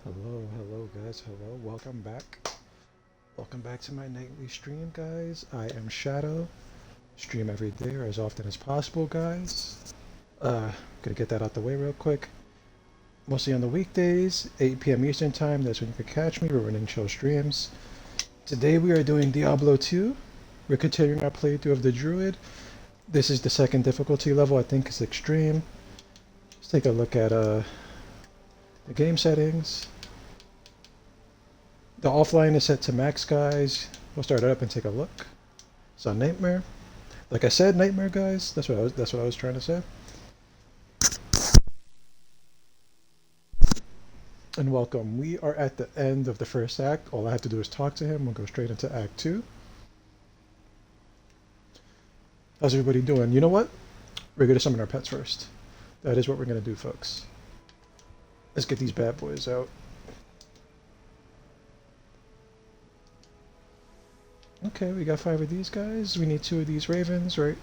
Hello guys, hello, welcome back to my nightly stream guys. I am Shadow, stream every day or as often as possible guys. Gonna get that out the way real quick. Mostly on the weekdays, 8 p.m. Eastern time, that's when you can catch me. We're running chill streams. Today we are doing Diablo 2. We're continuing our playthrough of the Druid. This is the second difficulty level, I think it's extreme. Let's take a look at the game settings. The offline is set to max, guys. We'll start it up and take a look. It's on Nightmare. Like I said, Nightmare, guys. That's what I was trying to say. And welcome. We are at the end of the first act. All I have to do is talk to him. We'll go straight into Act 2. How's everybody doing? You know what? We're going to summon our pets first. That is what we're going to do, folks. Let's get these bad boys out. Okay, we got 5 of these guys. We need 2 of these ravens, right?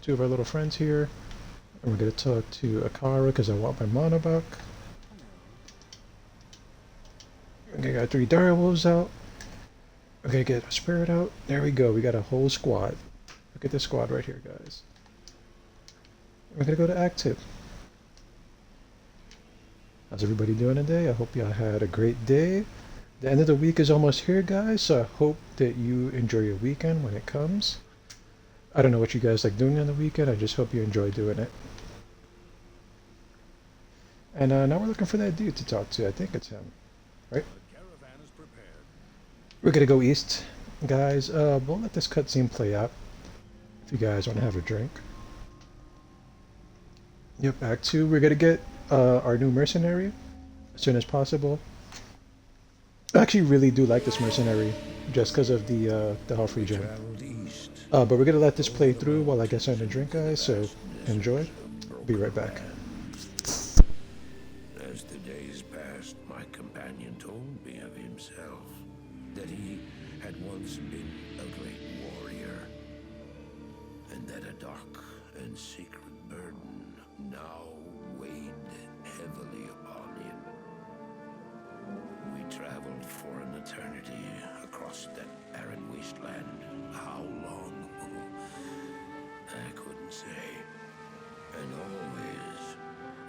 2 of our little friends here. And we're going to talk to Akara because I want my mana back. Okay, got 3 direwolves out. Okay, get a spirit out. There we go. We got a whole squad. Look at this squad right here, guys. We're going to go to Act 2. How's everybody doing today? I hope y'all had a great day. The end of the week is almost here, guys, so I hope that you enjoy your weekend when it comes. I don't know what you guys like doing on the weekend. I just hope you enjoy doing it. And now we're looking for that dude to talk to. I think it's him, right? We're going to go east, guys. We'll let this cutscene play out if you guys want to have a drink. Yep, Act 2. We're going to get our new mercenary as soon as possible. I actually really do like this mercenary just because of the health regen. But we're going to let this play through while I get something to drink, guys, so enjoy. Be right back. As the days passed, my companion told me of himself, that he had once been a great warrior, and that a dark and secret burden now weighed heavily upon him. We traveled for an eternity across that barren wasteland. How long? I couldn't say. And always,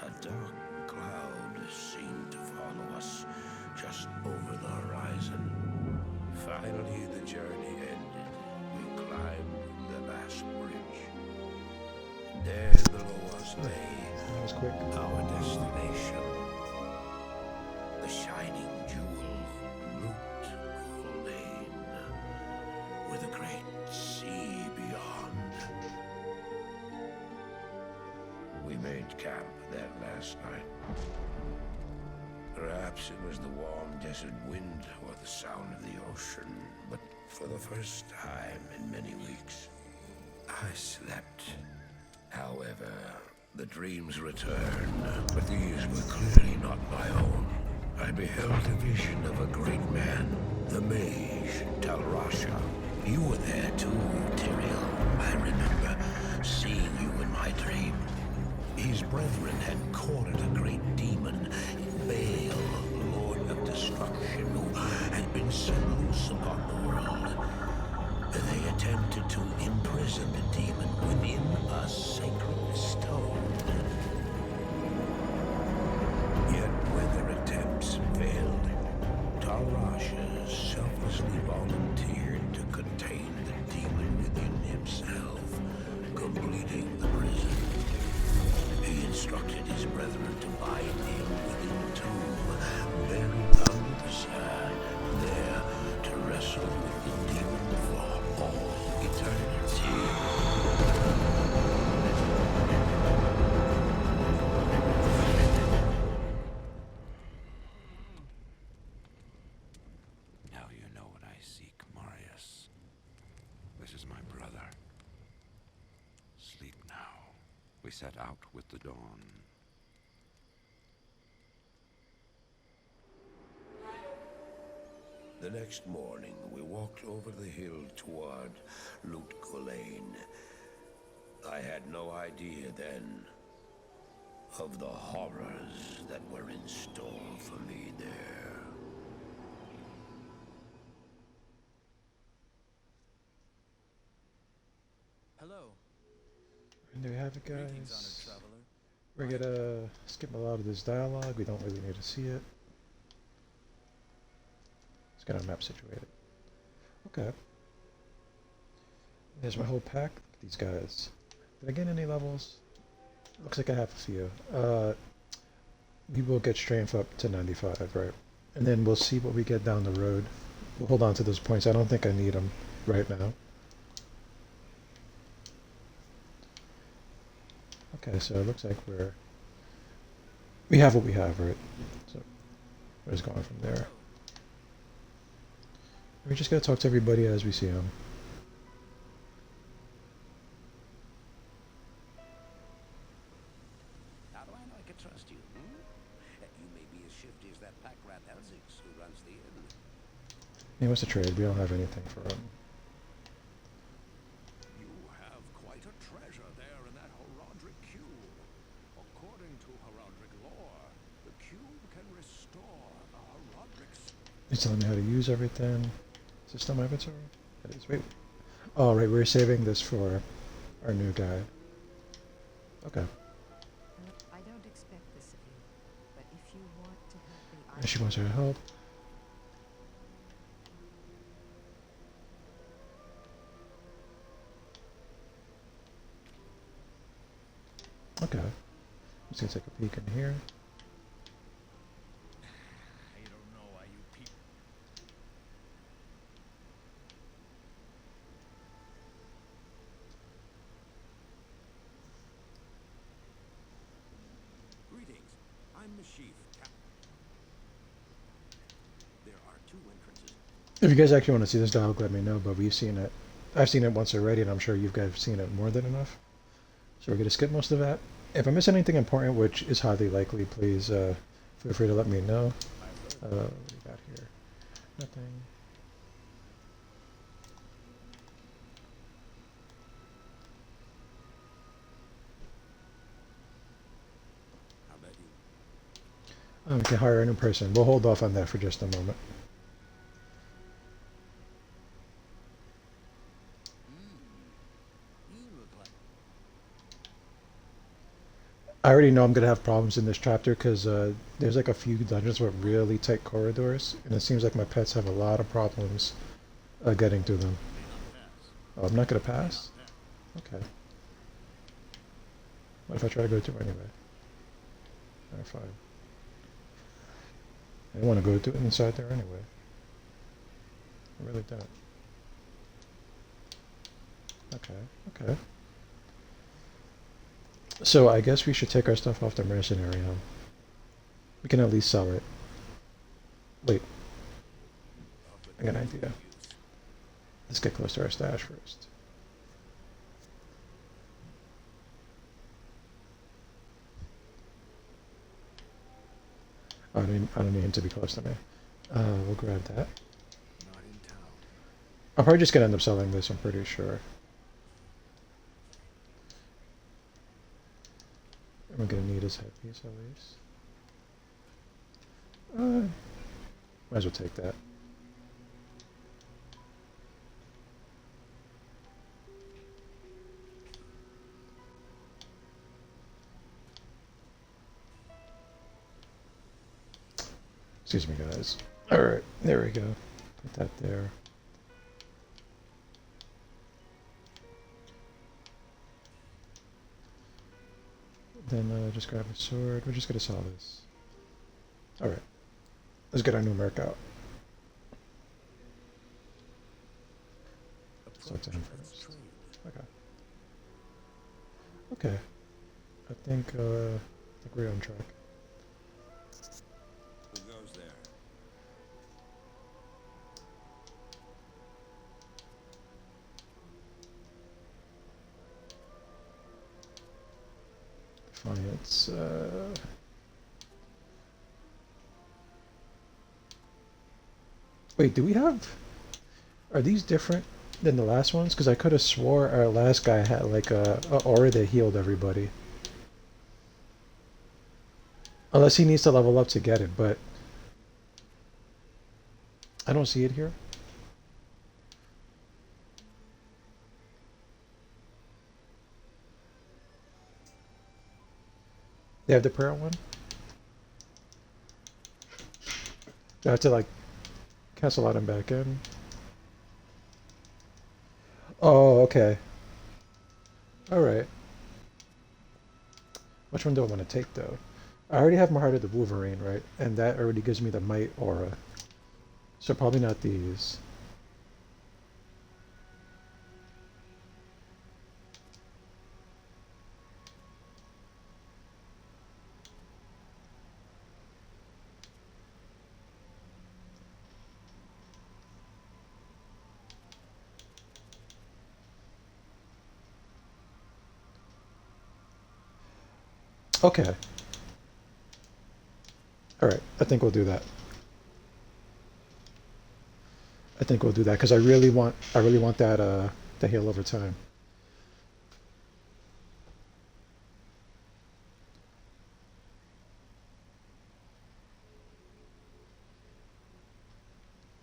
a dark cloud seemed to follow us just over the horizon. Finally, the journey ended. We climbed the last bridge. There below us That was quick. our destination. The shining jewel, Loot Lane, with a great sea beyond. We made camp that last night. Perhaps it was the warm desert wind or the sound of the ocean, but for the first time in many weeks, I slept. However, the dreams returned, but these were clearly not my own. I beheld a vision of a great man, the mage, Talrasha. You were there too, Tyrael. I remember seeing you in my dream. His brethren had cornered a great demon, Baal, Lord of Destruction, who had been set loose upon the world. They attempted to imprison the demon within a sacred stone. Yet when their attempts failed, Talrasha selflessly volunteered to contain the demon within himself, completing the prison. He instructed his brethren to bind him within a tomb, buried under the sand, there to wrestle with the demon for all eternity. Now you know what I seek, Marius. This is my brother. Sleep now. We set out with the dawn. The next morning, we walked over the hill toward Loot Lane. I had no idea then of the horrors that were in store for me there. Hello. And there you have it, Greetings, honored guys. traveler. We're gonna skip a lot of this dialogue. We don't really need to see it. Let's get our map situated. Okay. There's my whole pack. Look at these guys. Did I get any levels? Looks like I have a few. We will get strength up to 95, right? And then we'll see what we get down the road. We'll hold on to those points. I don't think I need them right now. Okay, so it looks like we have what we have, right? So we're just going from there. We just gotta talk to everybody as we see them. How do I know I can trust you? You may be as shifty as that pack rat Elzix who runs the inn. He wants to trade. We don't have anything for him. You have quite a treasure there in that Horodric cube. According to Horodric lore, the cube can restore the Horodric's. He's telling me how to use everything. Is this still my inventory? It is. Wait. Oh, right. We're saving this for our new guy. Okay. I don't expect this of you, but if you want to help me, And she wants her help. Okay. I'm just gonna take a peek in here. I don't know why you people. Greetings. I'm Mashif, Captain. There are two entrances. If you guys actually want to see this dialogue, let me know, but we've seen it. I've seen it once already, and I'm sure you guys have seen it more than enough. So we're going to skip most of that. If I miss anything important, which is highly likely, please feel free to let me know. What do we got here? Nothing. How about you? We can hire a new person. We'll hold off on that for just a moment. You look like... I already know I'm going to have problems in this chapter because there's like a few dungeons with really tight corridors, and it seems like my pets have a lot of problems getting through them. Oh, I'm not going to pass? Okay. What if I try to go through anyway? Alright, fine. I don't want to go through inside there anyway. I really don't. Okay, okay. So I guess we should take our stuff off the mercenary home. We can at least sell it. Wait. I got an idea. Let's get close to our stash first. I don't need him to be close to me. We'll grab that. Not in town. I'm probably just gonna end up selling this, I'm pretty sure. Am I gonna need his headpiece at least? Might as well take that. Excuse me, guys. Alright, there we go. Put that there. Then just grab a sword. We're just gonna sell this. Alright. Let's get our new merc out. Start to him first. Okay. Okay. I think we're on track. Who goes there? Defiance. Wait, do we have... Are these different than the last ones? Because I could have swore our last guy had like a aura that healed everybody. Unless he needs to level up to get it, but I don't see it here. They have the prayer one? Do I have to like cancel out and back in? Oh, okay. Alright. Which one do I want to take though? I already have my Heart of the Wolverine, right? And that already gives me the Might aura. So probably not these. Okay. Alright, I think we'll do that. I think we'll do that because I really want that the heal over time.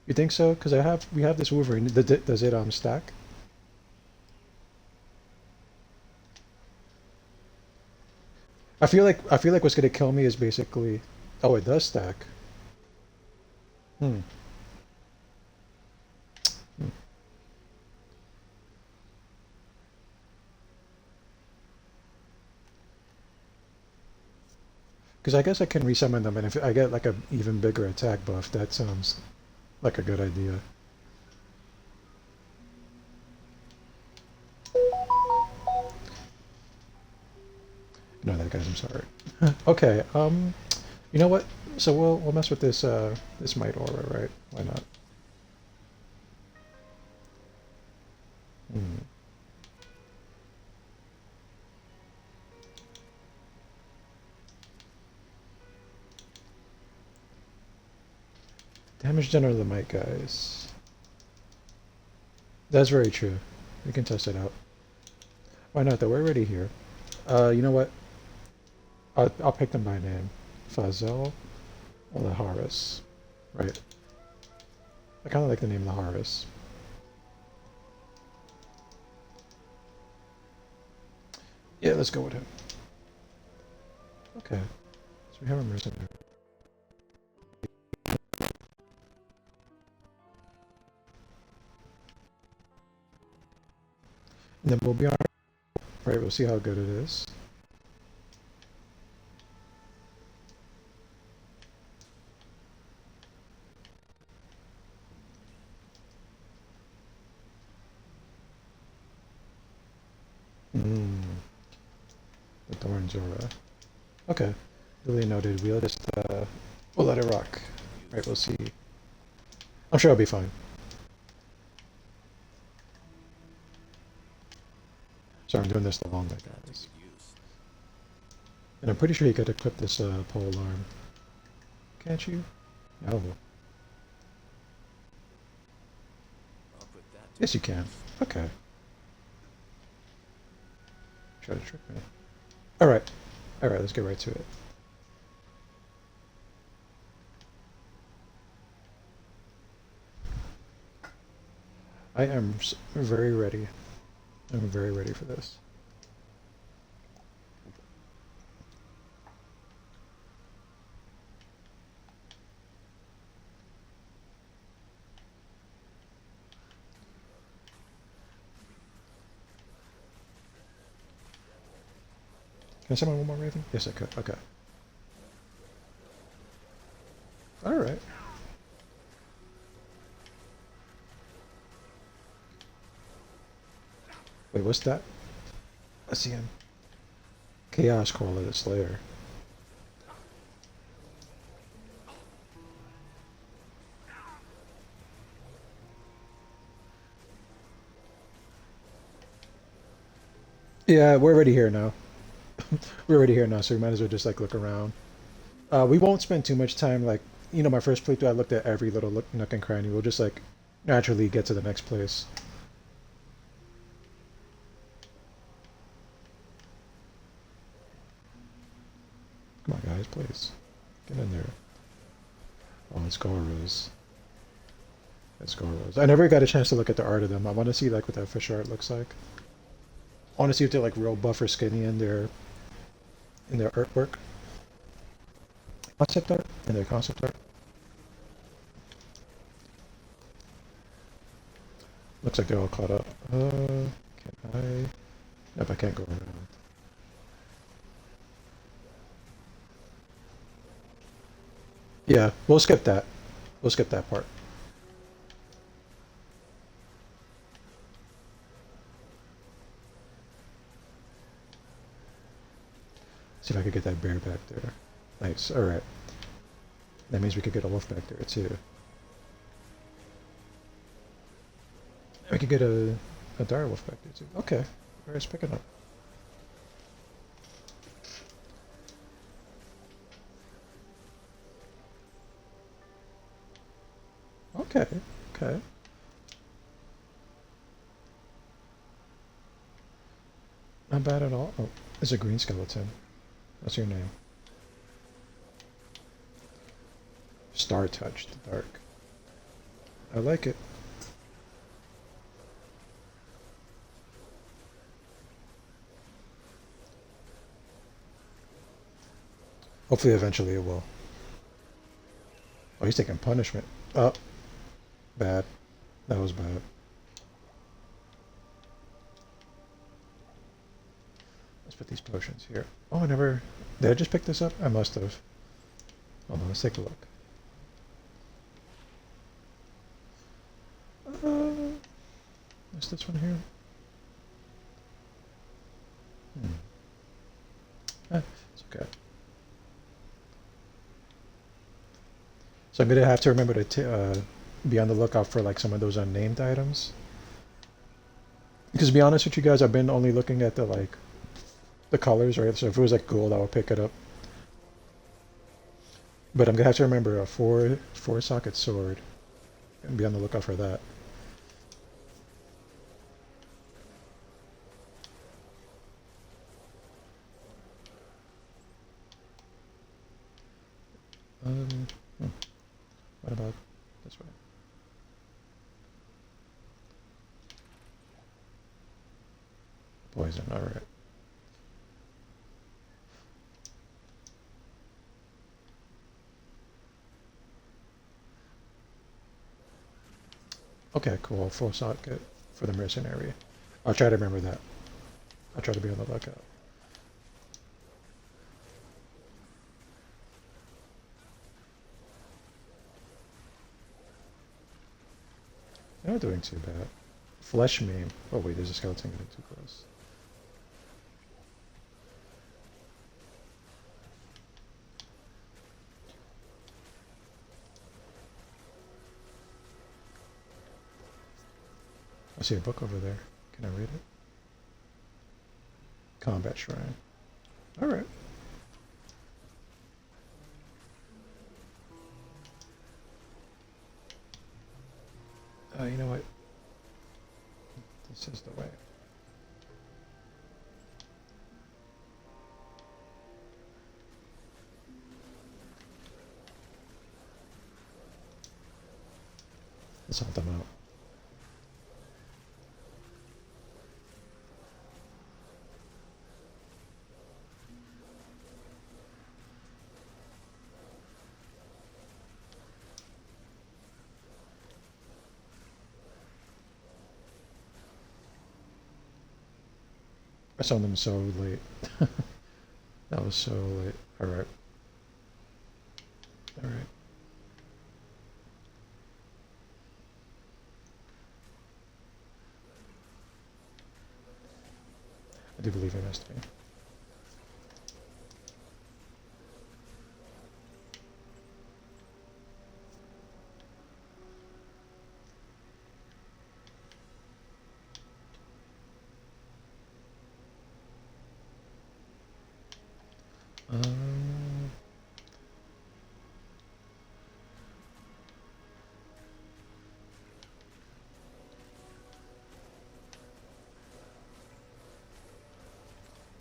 You think so? Because we have this Wolverine. Does it stack? I feel like what's gonna kill me is basically, oh, it does stack. Hmm. Because I guess I can resummon them, and if I get like a even bigger attack buff, that sounds like a good idea. No, that guys, I'm sorry. Okay, you know what? So we'll mess with this this Might Aura, right? Why not? Hmm. Damage done under the Might, guys. That's very true. We can test it out. Why not though? We're already here. You know what? I'll pick them by name. Fazel or the Horus. Right. I kind of like the name of the Horus. Yeah, let's go with him. Okay. So we have a mercenary. And then we'll be on. Right, we'll see how good it is. Mm, the Thorns Aura. Okay. Duly noted. We'll just we'll let it rock. Right, we'll see. I'm sure it'll be fine. Sorry, I'm doing this the long way, guys. And I'm pretty sure you could equip this pole arm. Can't you? No. Yes, you can. Okay. Try to trick me. Alright. Alright, let's get right to it. I am very ready. I'm very ready for this. Can I summon one more Raven? Yes, I could. Okay. Alright. Wait, what's that? I see him. Chaos Crawler, the Slayer. Yeah, we're already here now. We're already here now, so we might as well just like look around. We won't spend too much time like, you know, my first playthrough I looked at every little nook and cranny. We'll just like naturally get to the next place. Come on, guys, please. Get in there. Oh, it's Goros. It's Goros. I never got a chance to look at the art of them. I want to see like what the official art looks like. I want to see if they're like real buff or skinny in their artwork. Concept art? In their concept art. Looks like they're all caught up. Can I? Nope, I can't go around. Yeah, we'll skip that. We'll skip that part. See if I could get that bear back there. Nice. All right. That means we could get a wolf back there too. We could get a dire wolf back there too. Okay. All right, it's picking up. Okay. Okay. Not bad at all. Oh, it's a green skeleton. What's your name? Star Touched Dark. I like it. Hopefully eventually it will. Oh, he's taking punishment. Oh, bad. That was bad. Let's put these potions here. Oh, I never... Did I just pick this up? I must have. Hold on, let's take a look. What's this one here? It's okay. So I'm gonna have to remember to be on the lookout for like some of those unnamed items. Because to be honest with you guys, I've been only looking at the like the colors, right? So if it was like gold, I would pick it up. But I'm gonna have to remember a four socket sword and be on the lookout for that. Um, what about this way? Poison, alright. Okay, cool. Full socket for the mercenary. I'll try to remember that. I'll try to be on the lookout. They're not doing too bad. Flesh meme. Oh wait, there's a skeleton getting too close. I see a book over there. Can I read it? Combat Shrine. Alright. You know what? This is the way. Let's help them out. I saw them so late. That was so late. Alright. Alright. I do believe I missed me.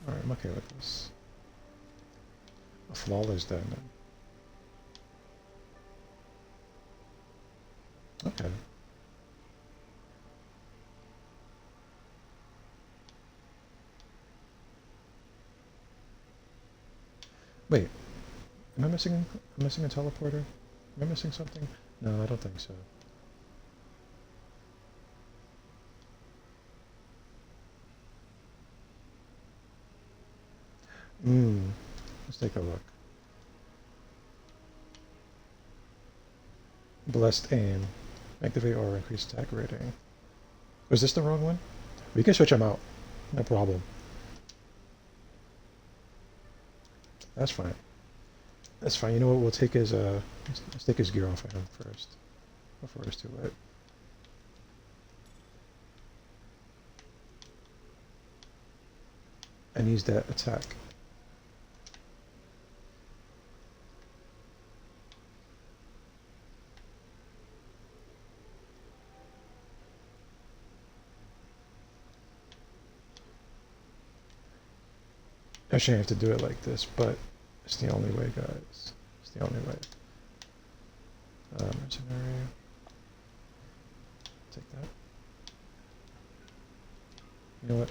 Alright, I'm okay with this. A flawless diamond. Okay. Wait, am I missing? I'm missing a teleporter. Am I missing something? No, I don't think so. Let's take a look. Blessed aim. Activate or increase attack rating. Was this the wrong one? We can switch them out. No problem. That's fine. That's fine. You know what? We'll take his let's take his gear off of him first before it's too late. And use that attack. I shouldn't have to do it like this, but it's the only way, guys. It's the only way. Mercenary. Take that. You know what?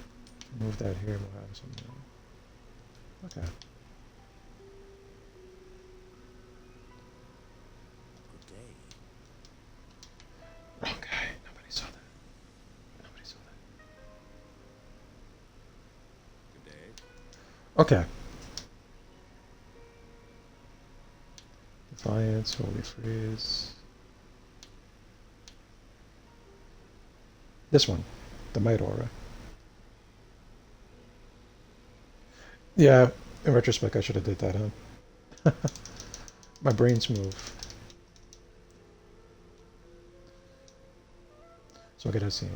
Move that here. We'll have some. Okay. Good day. Wrong guy. Nobody saw that. Nobody saw that. Good day. Okay. Defiance, Holy Freeze. This one, the Might Aura. Yeah, in retrospect, I should have did that, huh? My brain's move. So I'll get a scene.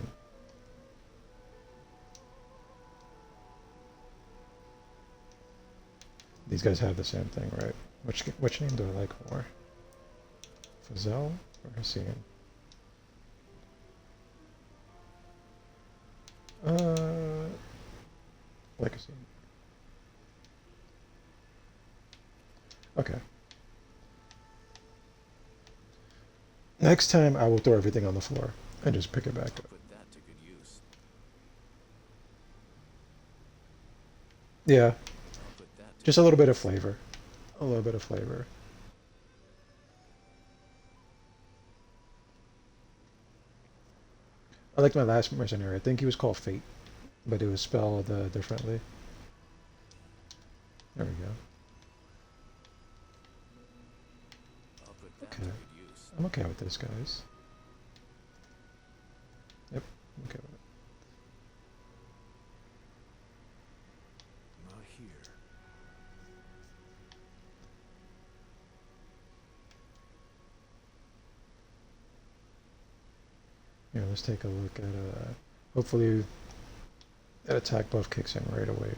These guys have the same thing, right? Which name do I like more? Fazel or Hussein? Like Hussein. Okay. Next time I will throw everything on the floor and just pick it back up. Put that to good use. Yeah, I'll put that to just a little bit of flavor. A little bit of flavor. I like my last mercenary. I think he was called Fate, but it was spelled differently. There we go. I'll put that Okay. to good use. I'm okay with this, guys. Yep, I'm okay with it. Not here. Here, let's take a look at, hopefully that attack buff kicks in right away.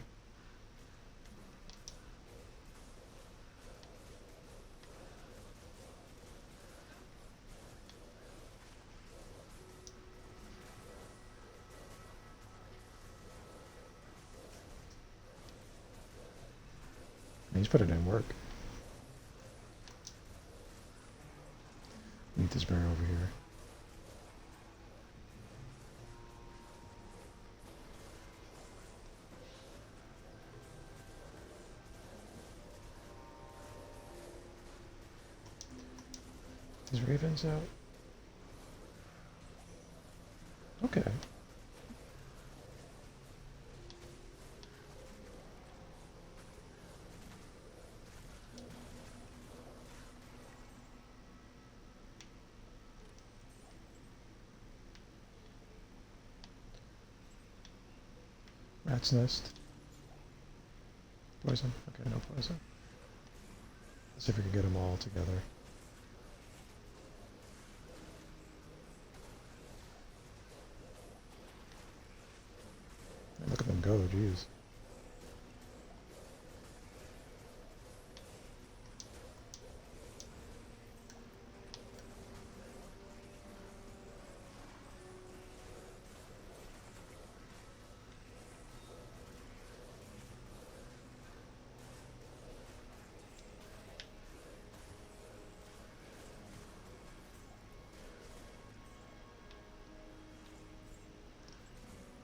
He's putting in work. Need this bear over here. Is Ravens out? Okay. Rat's nest. Poison? Okay, no poison. Let's see if we can get them all together. Look at them go, jeez.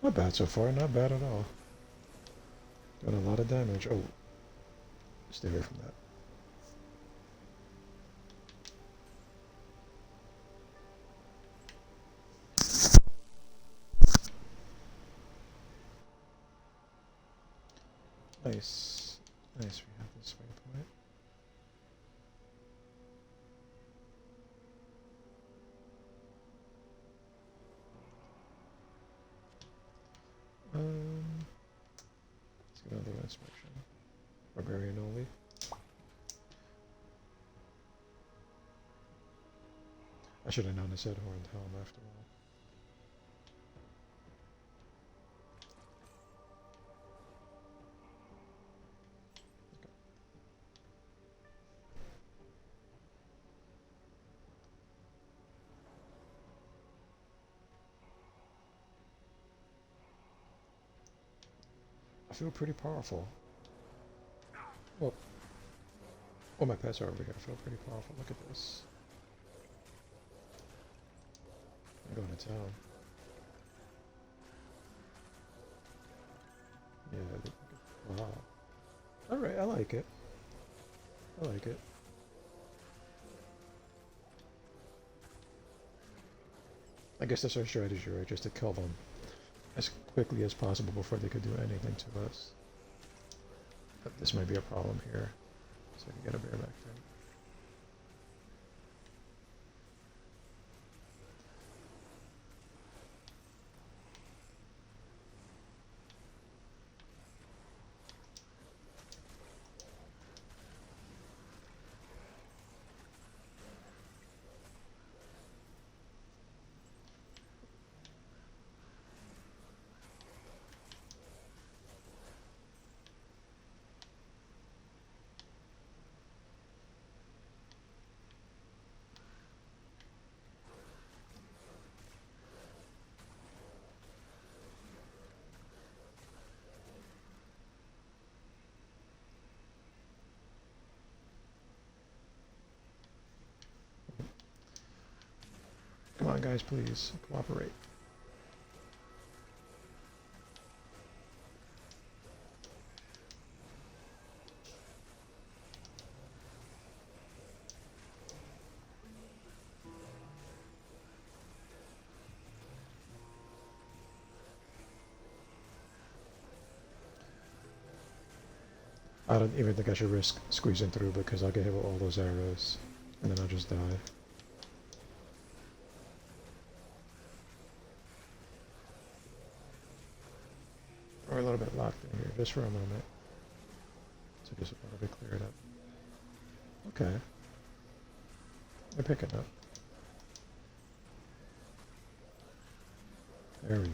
Not bad so far, not bad at all. Doing a lot of damage. Oh, stay away from that. Nice. Nice, we have this waypoint. Let's get another inspection. Barbarian only. I should have known it said horned helm after all. I feel pretty powerful. Well, my pets are over here. I feel pretty powerful. Look at this. I'm going to town. Yeah, wow. Alright, I like it. I like it. I guess that's our strategy, right? Just to kill them as quickly as possible before they could do anything to us. But this might be a problem here. So I can get a bear back there. Come on, guys, please cooperate. I don't even think I should risk squeezing through because I'll get hit with all those arrows and then I'll just die. We're a little bit locked in here just for a moment. So just a little bit cleared up. Okay. They're picking up. There we go.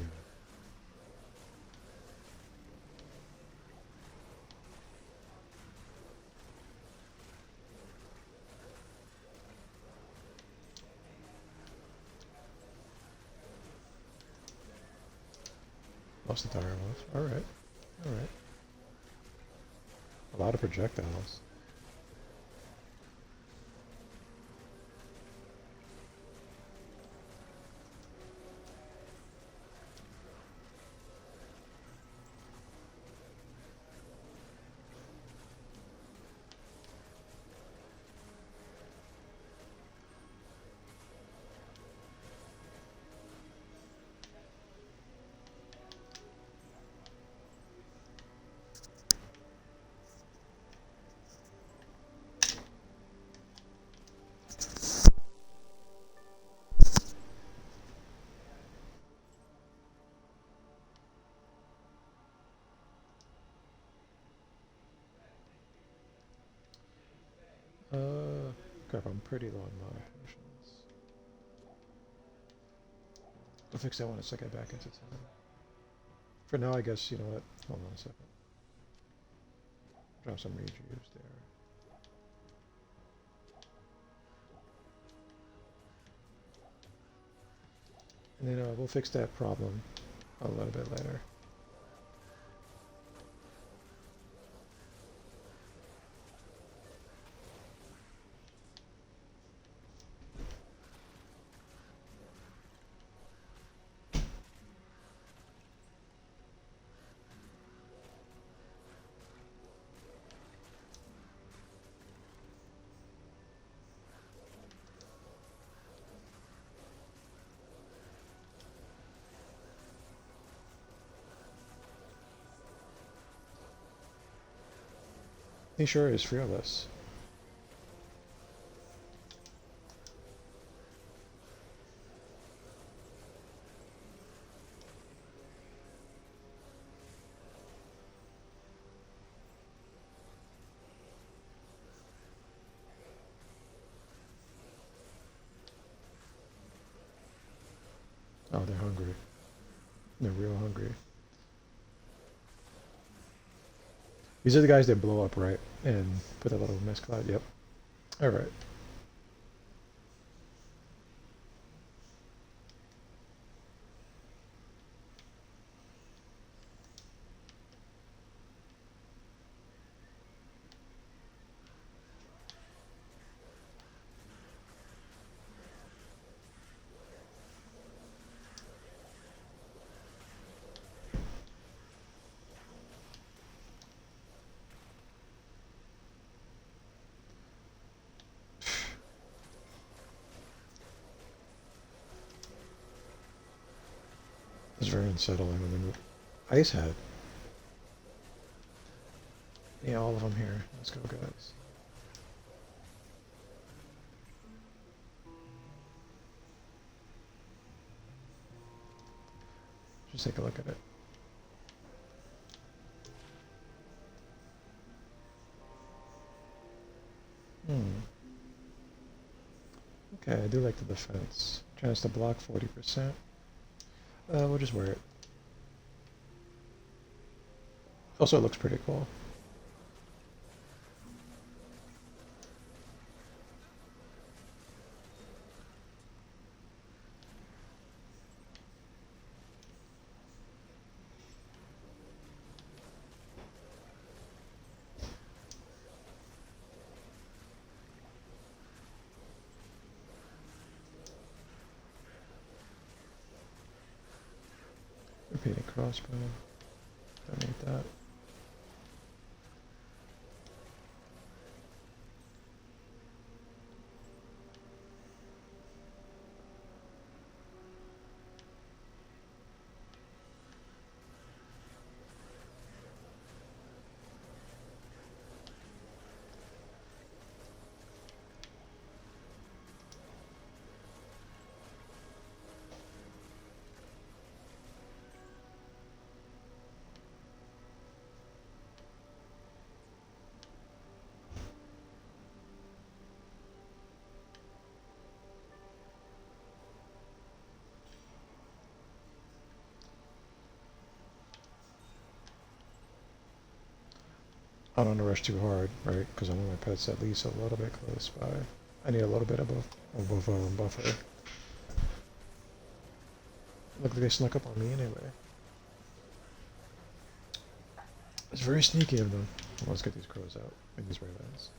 Lost the tire off. Alright. Alright. A lot of projectiles. Crap, I'm pretty low on mana potions. I'll fix that one once I get back into town. For now, I guess, you know what? Hold on a second. Drop some rage use there. And then we'll fix that problem a little bit later. He sure is fearless. Oh, they're hungry. They're real hungry. These are the guys that blow up, right? And put a little mist cloud. Yep. All right. It's very unsettling. And then ice head. Yeah, all of them here. Let's go, guys. Just take a look at it. Hmm. Okay, I do like the defense. Chance to block 40%. We'll just wear it. Also, it looks pretty cool. Repeating crossbow. Don't need that. I don't want to rush too hard, right? Because I want my pets at least a little bit close by. I need a little bit above buffer. Look like they snuck up on me anyway. It's very sneaky of them. Well, let's get these crows out and these ravens.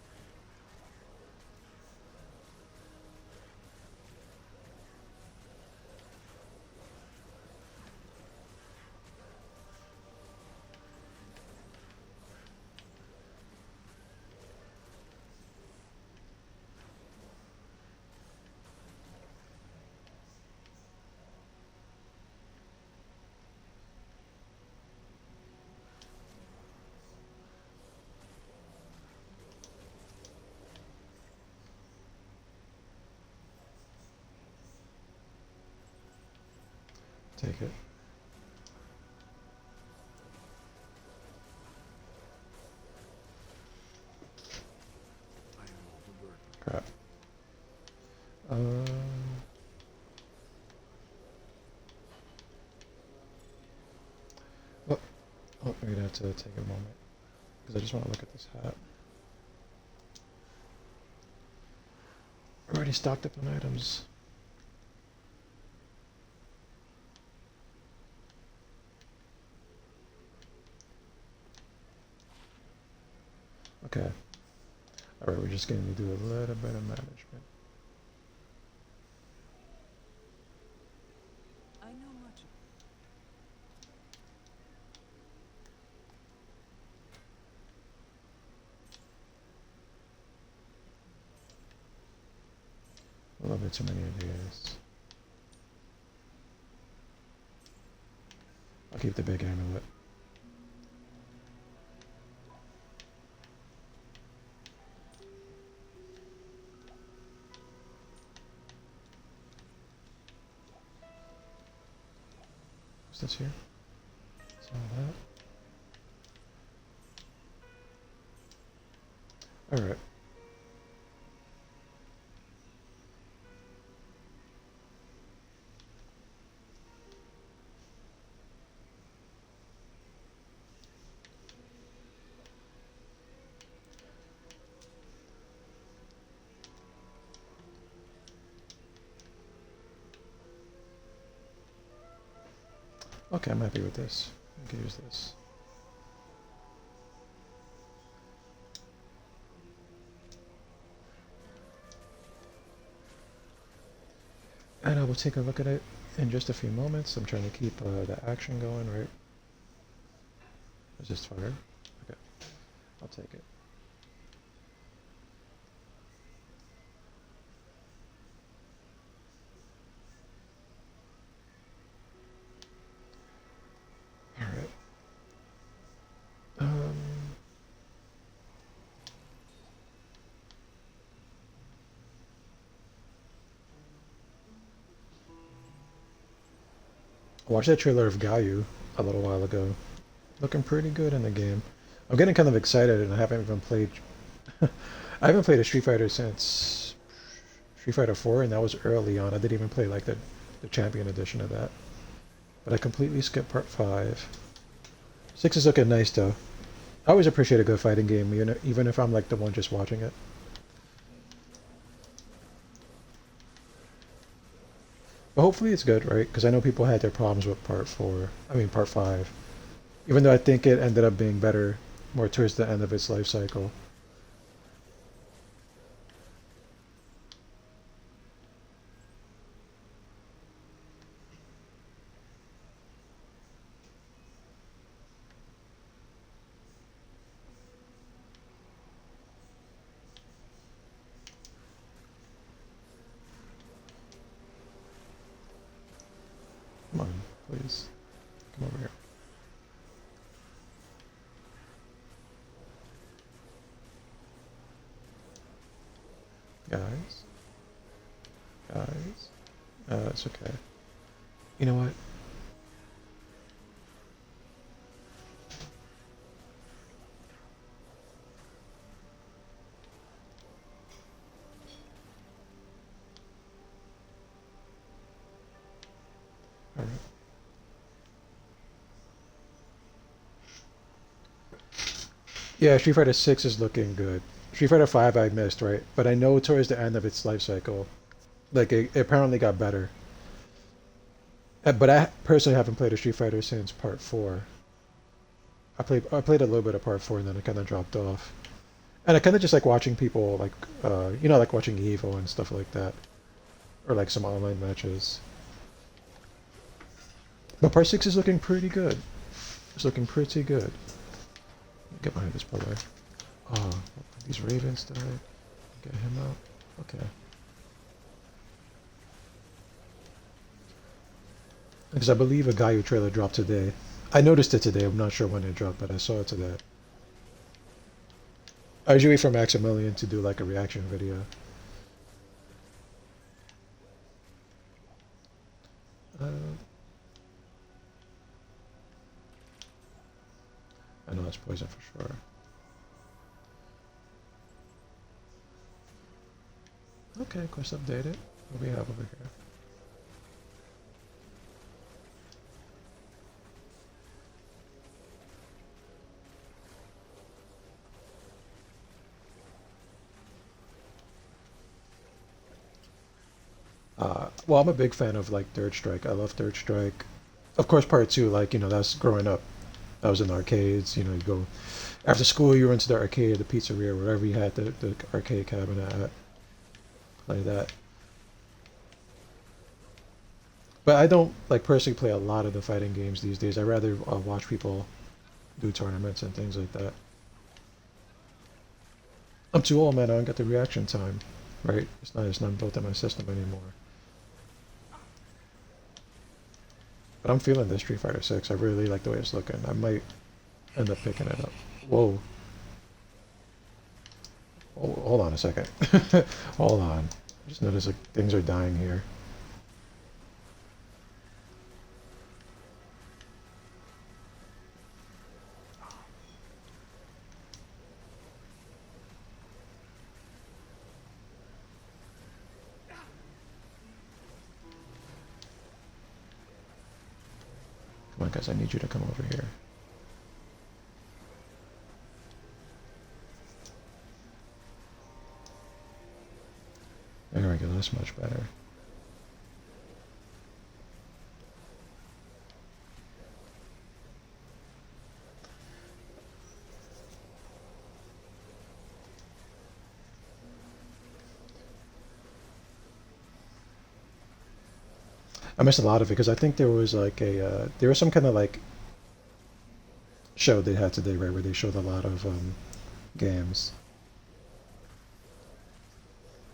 Take it. Crap. Oh, oh, we're gonna have to take a moment because I just want to look at this hat. We're already stocked up on items. Okay. Alright, we're just going to do a little bit of management. I know much. A little bit too many ideas. I'll keep the big amulet. Resistance here. Sell that. Alright. Okay, I'm happy with this. I can use this. And I will take a look at it in just a few moments. I'm trying to keep the action going, right? Resist fire. Okay, I'll take it. Alright. I watched that trailer of Gayu a little while ago. Looking pretty good in the game. I'm getting kind of excited, and I haven't even played. I haven't played a Street Fighter since Street Fighter 4, and that was early on. I didn't even play like the Champion edition of that. But I completely skipped Part 5. 6 is looking nice though. I always appreciate a good fighting game, even if I'm like the one just watching it. But hopefully it's good, right? Because I know people had their problems with Part 4. I mean Part 5. Even though I think it ended up being better more towards the end of its life cycle. Come on, please. Come over here. Guys. Guys. It's okay. You know what? Alright. Yeah, Street Fighter 6 is looking good. Street Fighter 5 I missed, right? But I know towards the end of its life cycle, like it apparently got better. But I personally haven't played a Street Fighter since Part 4. I played a little bit of Part 4 and then I kind of dropped off. And I kind of just like watching people like like watching Evo and stuff like that, or like some online matches. But Part 6 is looking pretty good. It's looking pretty good. Get behind this brother. Oh, these ravens died. Get him out. Okay. Because I believe a Gaio trailer dropped today. I noticed it today. I'm not sure when it dropped, but I saw it today. I usually wait for Maximilian to do like a reaction video. Uh, I know it's poison for sure. Okay, quest updated. What do we have over here? Well, I'm a big fan of like Third Strike. I love Third Strike. Of course, Part 2, like, that's growing up. That was in arcades. You go after school, you went to the arcade, the pizzeria, wherever you had the arcade cabinet at. Play that. But I don't like personally play a lot of the fighting games these days. I rather watch people do tournaments and things like that. I'm too old, man. I don't get the reaction time, right? It's not built in my system anymore. But I'm feeling this Street Fighter 6. I really like the way it's looking. I might end up picking it up. Whoa. Oh, hold on a second. Hold on. I just noticed like things are dying here. on, guys. I need you to come over here. There we go. That's much better. I missed a lot of it because I think there was like there was some kind of like show they had today, right, where they showed a lot of games.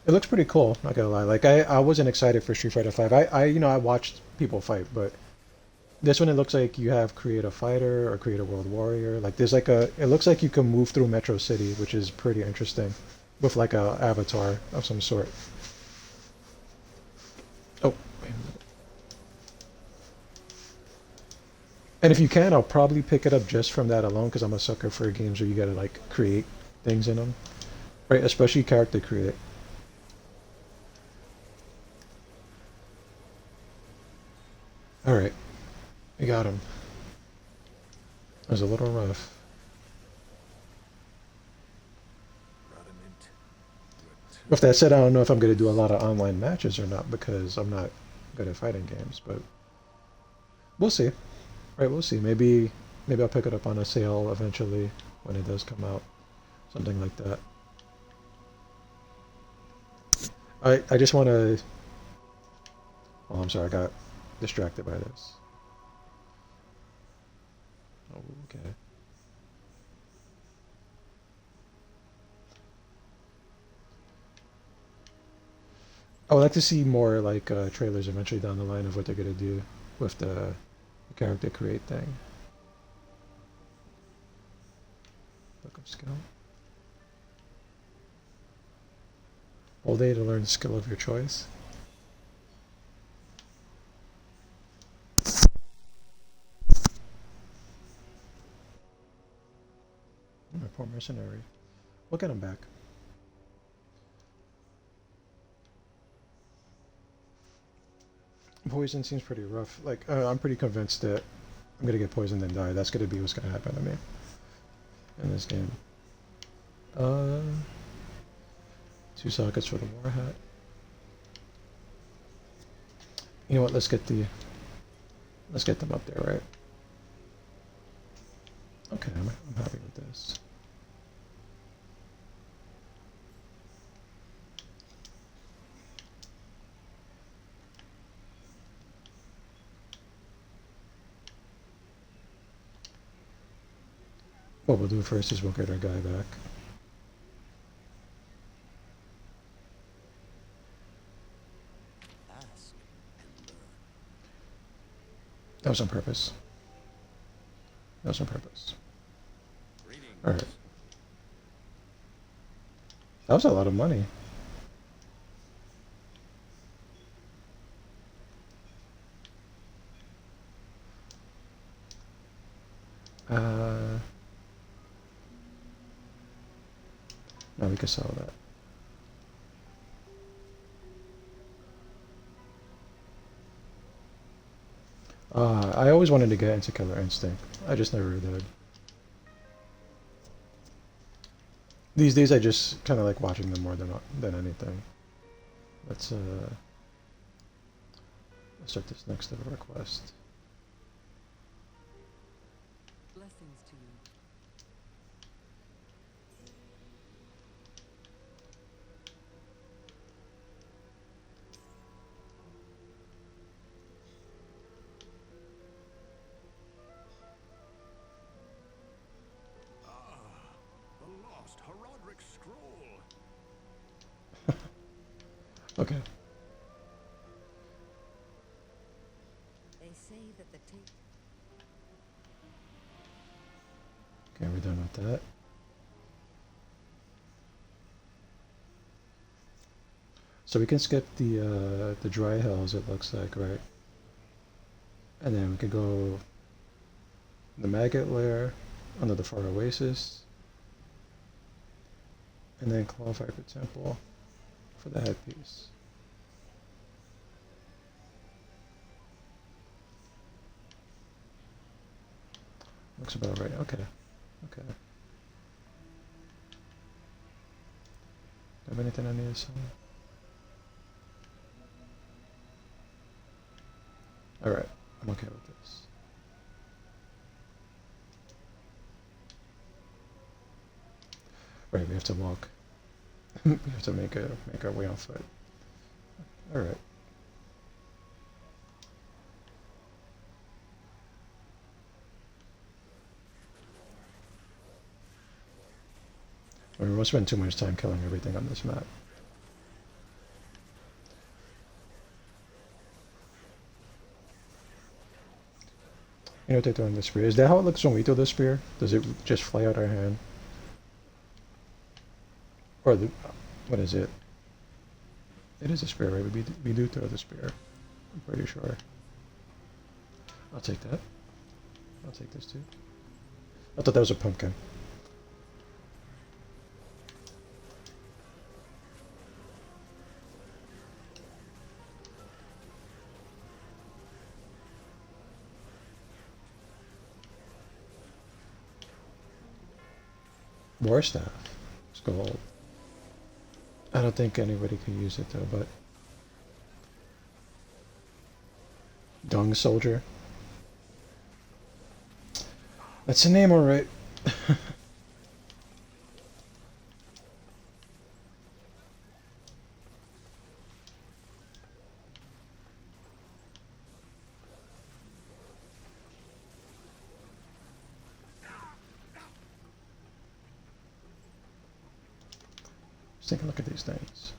It looks pretty cool, not gonna lie. Like I wasn't excited for Street Fighter 5. I watched people fight, but this one it looks like you have create a fighter or create a world warrior. Like there's like a it looks like you can move through Metro City, which is pretty interesting, with like a avatar of some sort. Oh, wait a minute. And if you can, I'll probably pick it up just from that alone because I'm a sucker for games where you gotta like create things in them, right? Especially character create. All right, we got him. It was a little rough. With that said, I don't know if I'm going to do a lot of online matches or not because I'm not good at fighting games, but we'll see. Right, we'll see. Maybe I'll pick it up on a sale eventually when it does come out. Something like that. I just want to... Oh, I'm sorry, I got distracted by this. Oh, okay. I would like to see more like trailers eventually down the line of what they're gonna do with the character create thing. Look up skill. All day to learn the skill of your choice. My poor mercenary. We'll get him back. Poison seems pretty rough. Like, I'm pretty convinced that I'm gonna get poisoned and die. That's gonna be what's gonna happen to me in this game. Uh, 2 sockets for the war hat. You know what? Let's get them up there, right? Okay, I'm happy with this. What we'll do first is we'll get our guy back. That was on purpose. That was on purpose. Alright. That was a lot of money. Now we can sell that. I always wanted to get into Killer Instinct. I just never did. These days I just kind of like watching them more than anything. Let's start this next little request. Blessings to you. Okay. They say that the tape. Okay, we're done with that. So we can skip the dry hills, it looks like, right? And then we can go the maggot lair under the far oasis, and then Claw Viper Temple for the headpiece. Looks about right. Okay. Okay. Have anything I need to say? Alright. I'm okay with this. Right, we have to walk. We have to make our way on foot. Alright. We won't spend too much time killing everything on this map. You know what they do on the spear? Is that how it looks when we do the spear? Does it just fly out our hand? Or the, what is it? It is a spear, right? We do throw the spear. I'm pretty sure. I'll take that. I'll take this too. I thought that was a pumpkin. War staff. It's gold. I don't think anybody can use it though, but Dung Soldier. That's the name, alright. Let's take a look at these things.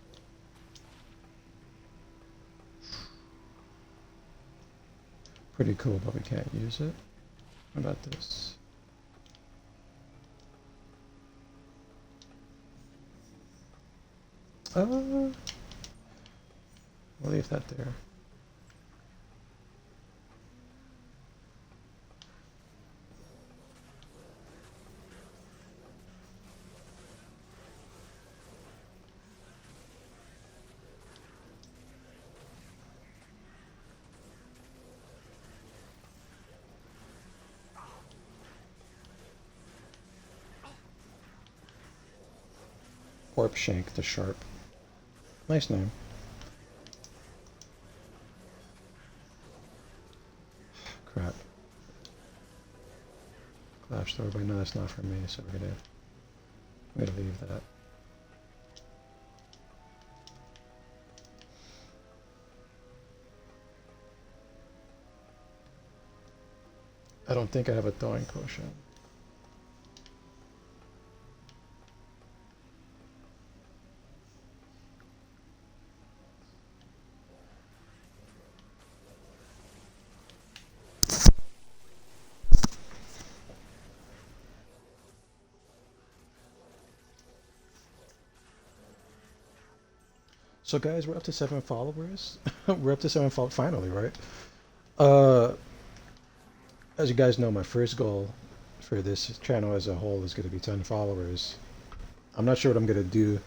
Pretty cool, but we can't use it. What about this? We'll leave that there. Warp Shank the Sharp. Nice name. Crap. Clash Thrower, but no, that's not for me, so we're gonna leave that. I don't think I have a thawing potion. So guys, we're up to 7 followers. We're up to 7 followers, finally, right? Uh, as you guys know, my first goal for this channel as a whole is going to be 10 followers. I'm not sure what I'm going to do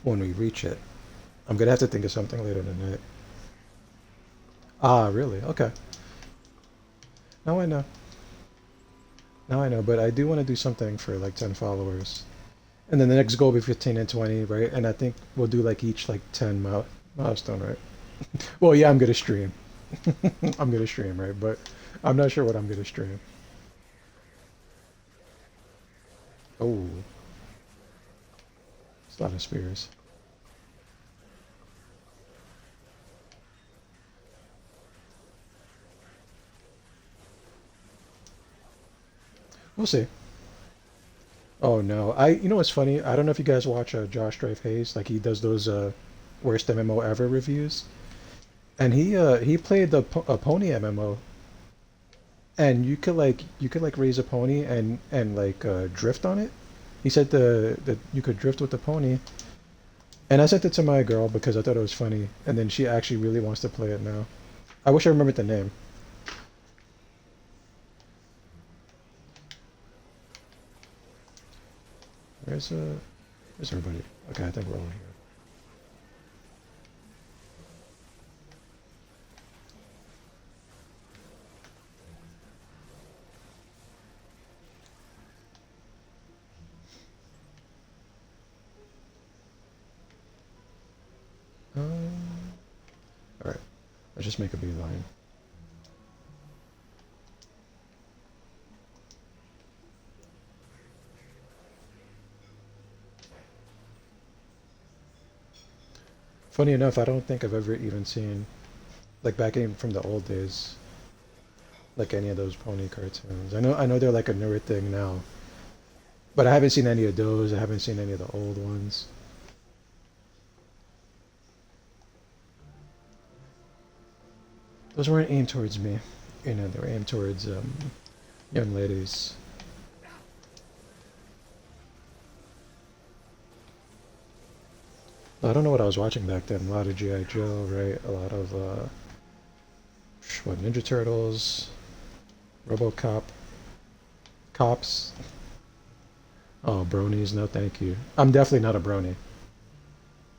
when we reach it. I'm going to have to think of something later tonight. Ah, really? Okay. Now I know. Now I know, but I do want to do something for like 10 followers. And then the next goal will be 15 and 20, right? And I think we'll do like each like 10 milestone, right? Well, yeah, I'm gonna stream. I'm gonna stream, right? But I'm not sure what I'm gonna stream. Oh, it's a lot of spears. We'll see. Oh no, you know what's funny? I don't know if you guys watch Josh Strife Hayes, like he does those worst MMO ever reviews, and he played a pony MMO, and you could like raise a pony and like drift on it. He said that you could drift with the pony, and I sent it to my girl because I thought it was funny, and then she actually really wants to play it now. I wish I remembered the name. Where's where's everybody? Okay, I think we're all here. Alright, let's just make a beeline. Funny enough, I don't think I've ever even seen, like back in from the old days, like any of those pony cartoons. I know they're like a newer thing now, but I haven't seen any of those. I haven't seen any of the old ones. Those weren't aimed towards me. You know, they were aimed towards young ladies. I don't know what I was watching back then. A lot of G.I. Joe, right? A lot of what, Ninja Turtles, RoboCop, Cops. Oh, bronies, no thank you. I'm definitely not a brony.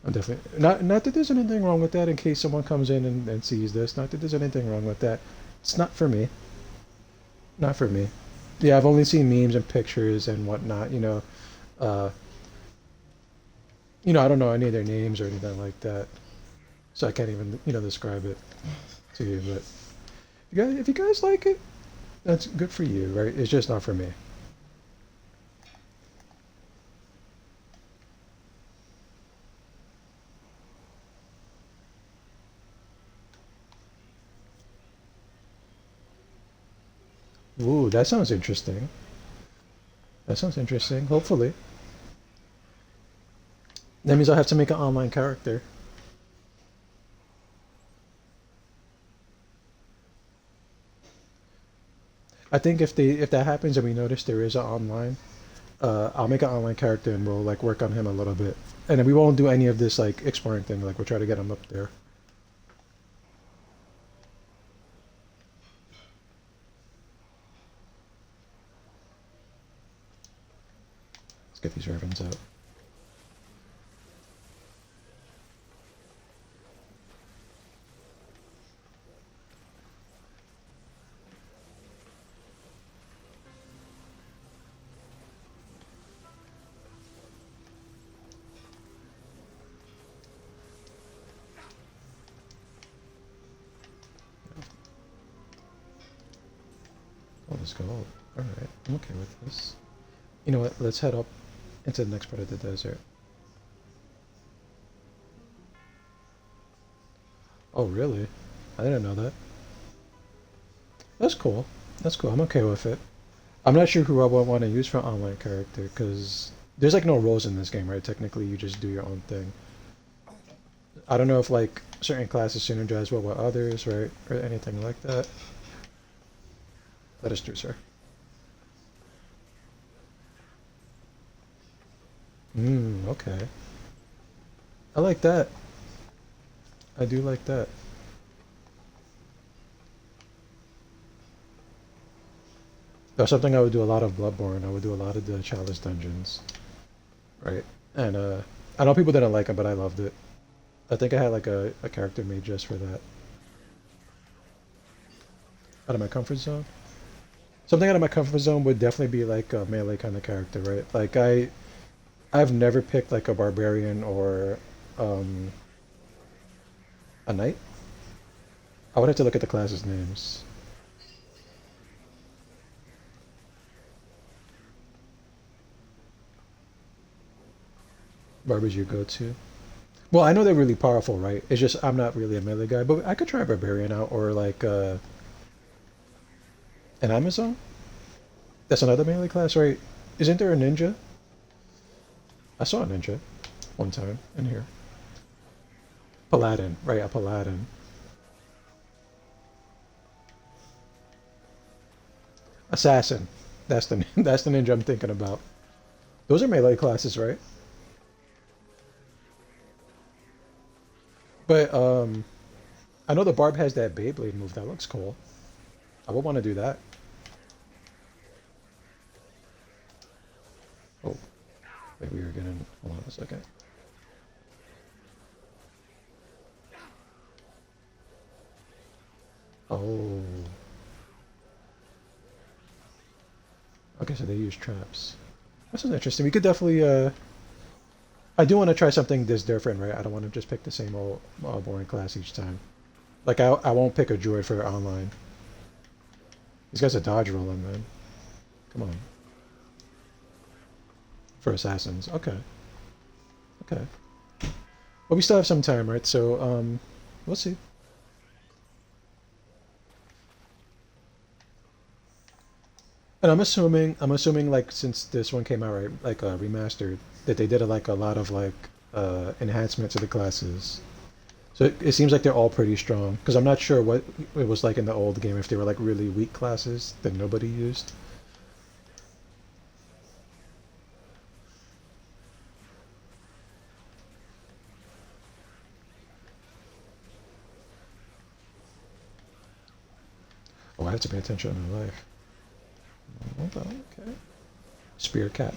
I'm definitely not that there's anything wrong with that in case someone comes in and sees this. Not that there's anything wrong with that. It's not for me. Not for me. Yeah, I've only seen memes and pictures and whatnot, uh I don't know any of their names or anything like that. So I can't even, describe it to you, but if you guys like it, that's good for you, right? It's just not for me. Ooh, that sounds interesting. That sounds interesting. Hopefully. That means I'll have to make an online character. I think if that happens and we notice there is an online, I'll make an online character and we'll like work on him a little bit. And then we won't do any of this like exploring thing, like we'll try to get him up there. Let's get these ravens out. Oh, let's go. Alright, I'm okay with this. You know what? Let's head up into the next part of the desert. Oh, really? I didn't know that. That's cool. That's cool. I'm okay with it. I'm not sure who I would want to use for an online character, because there's like no roles in this game, right? Technically, you just do your own thing. I don't know if like certain classes synergize well with others, right? Or anything like that. That is true, sir. Okay. I like that. I do like that. That's something I would do a lot of Bloodborne. I would do a lot of the challenge dungeons, right? And I know people didn't like it, but I loved it. I think I had like a character made just for that. Out of my comfort zone? Something out of my comfort zone would definitely be like a melee kind of character, right? Like I've never picked like a barbarian or um, a knight. I would have to look at the classes' names. Barbers you go to. Well, I know they're really powerful, right? It's just I'm not really a melee guy, but I could try barbarian out or like an Amazon. That's another melee class, right? Isn't there a ninja? I saw a ninja one time in here. Paladin, right? A paladin. Assassin. That's the that's the ninja I'm thinking about. Those are melee classes, right? But I know the Barb has that Beyblade move. That looks cool. I would want to do that. Oh, wait, we were getting. Hold on a second. Oh. Okay, so they use traps. That sounds interesting. We could definitely. I do want to try something this different, right? I don't want to just pick the same old boring class each time. Like I won't pick a druid for online. These guys are dodge rolling, man. Come on. For assassins. Okay. Okay. But we still have some time, right? So we'll see. And I'm assuming like since this one came out right, like remastered, that they did like a lot of like enhancements to the classes. So it seems like they're all pretty strong. Because I'm not sure what it was like in the old game if they were like really weak classes that nobody used. Oh, I have to pay attention in my life. Hold on, okay. Spear cat.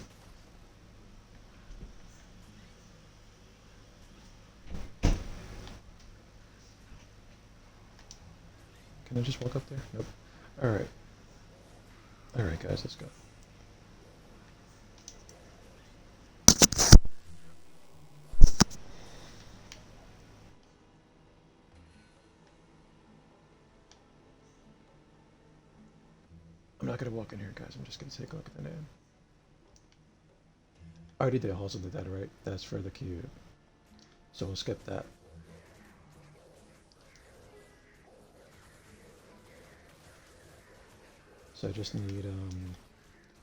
Can I just walk up there? Nope. Alright. Alright guys, let's go. I'm not gonna walk in here guys, I'm just gonna take a look at the name. I already did Halls of the Dead, right? That's for the cube. So we'll skip that. So I just need,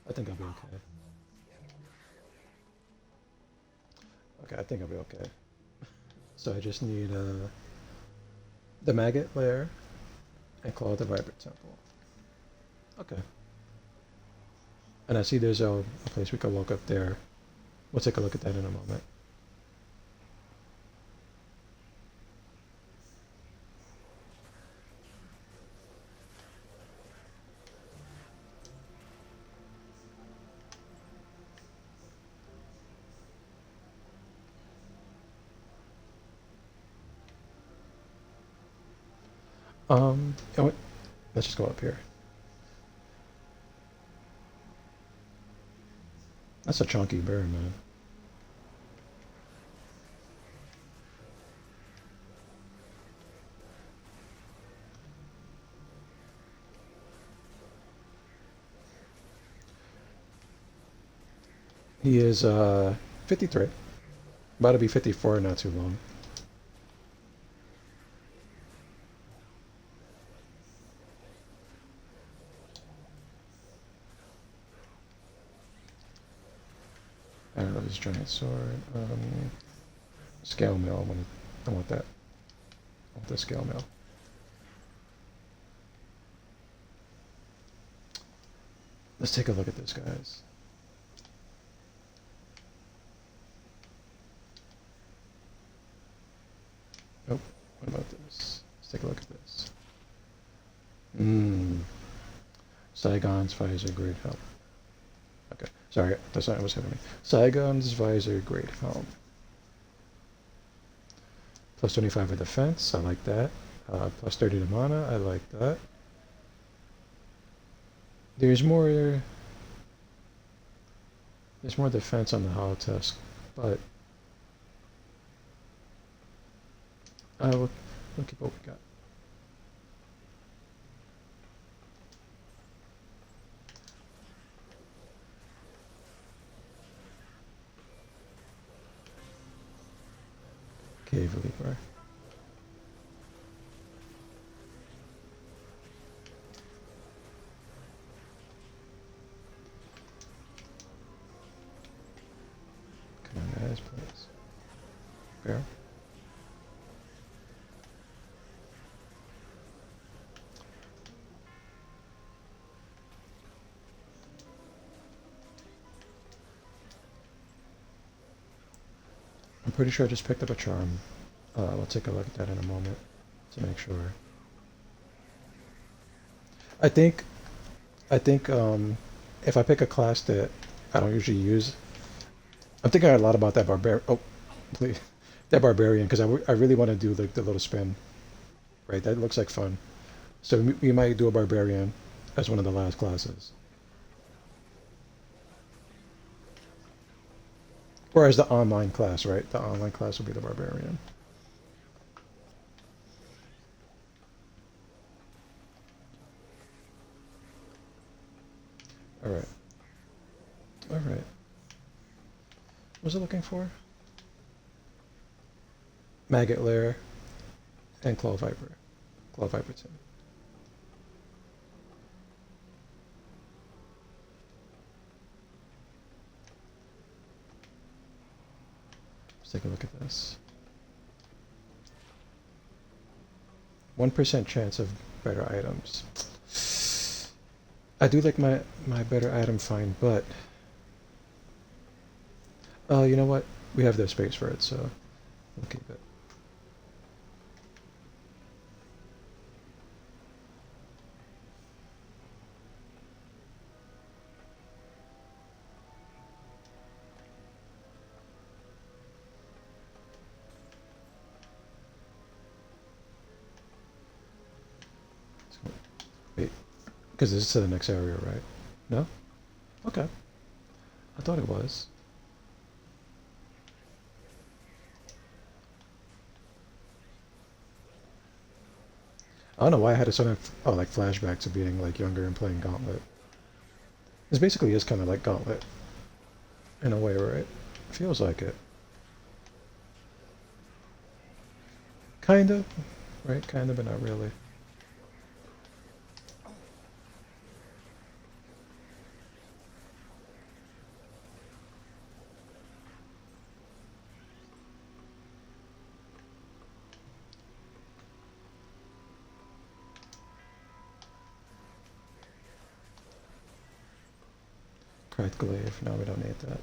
I think I'll be okay. Okay, I think I'll be okay. So I just need, the Maggot Lair and Claw of the Vibrant Temple. Okay. And I see there's a place we can walk up there. We'll take a look at that in a moment. You know what? Let's just go up here. That's a chunky bear, man. He is 53. About to be 54 not too long. I don't know this giant sword. Scale mill. I want that. I want the scale mill. Let's take a look at this, guys. Oh, what about this? Let's take a look at this. Mmm. Saigon's visor, great help. Okay, sorry, that's not what was hitting me. Saigon's visor, great help. Plus 25 of defense, I like that. Plus 30 to mana, I like that. There's more defense on the hollow tusk, but we'll keep what we got. Cave Leaper. Come on, guys, please. Bear. I'm pretty sure I just picked up a charm. We'll take a look at that in a moment to make sure. I think, if I pick a class that I don't usually use, I'm thinking a lot about that barbarian. Oh, please, that barbarian, because I really want to do like the little spin. Right, that looks like fun. So we might do a barbarian as one of the last classes. Or as the online class, right? The online class will be the barbarian. All right. All right. What was I looking for? Maggot lair and claw viper. Claw viper 2. Let's take a look at this. 1% chance of better items. I do like my better item find, but you know what? We have the space for it, so we'll keep it. Wait, because this is to the next area, right? No? Okay. I thought it was. I don't know why I had a sort of like flashback to being like younger and playing Gauntlet. This basically is kind of like Gauntlet in a way, right? Feels like it. Kind of, right? Kind of, but not really. Cracked glaive. No, we don't need that.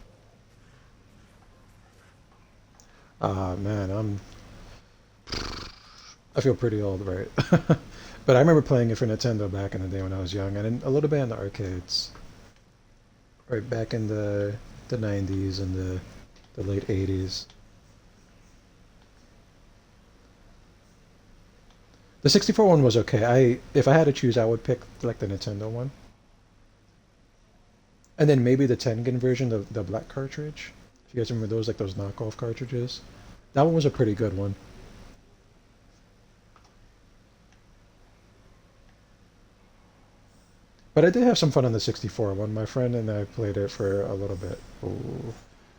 Ah, man, I feel pretty old, right? But I remember playing it for Nintendo back in the day when I was young, and then a little bit in the arcades. Right back in the 90s and the late 80s. The 64 one was okay. If I had to choose, I would pick like the Nintendo one. And then maybe the Tengen version, the black cartridge. If you guys remember those, like those knockoff cartridges. That one was a pretty good one. But I did have some fun on the 64 one. My friend and I played it for a little bit. Ooh,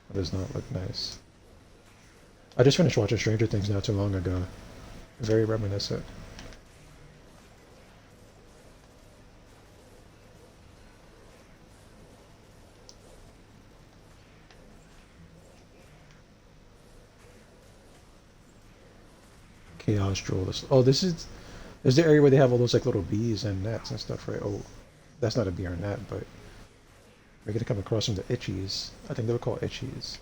that does not look nice. I just finished watching Stranger Things not too long ago. Very reminiscent. Chaos Jewel. Oh, this is the area where they have all those like little bees and gnats and stuff, right? Oh, that's not a bee or gnat, but we're gonna come across some of the itchies. I think they were called itchies.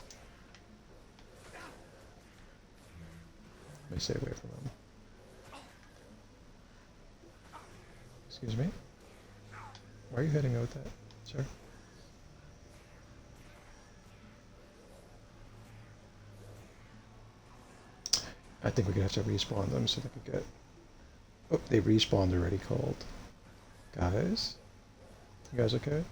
Let me stay away from them. Excuse me? Why are you hitting me with that, sir? I think we're gonna have to respawn them so they can get... Oh, they respawned already, cold. Guys? You guys okay?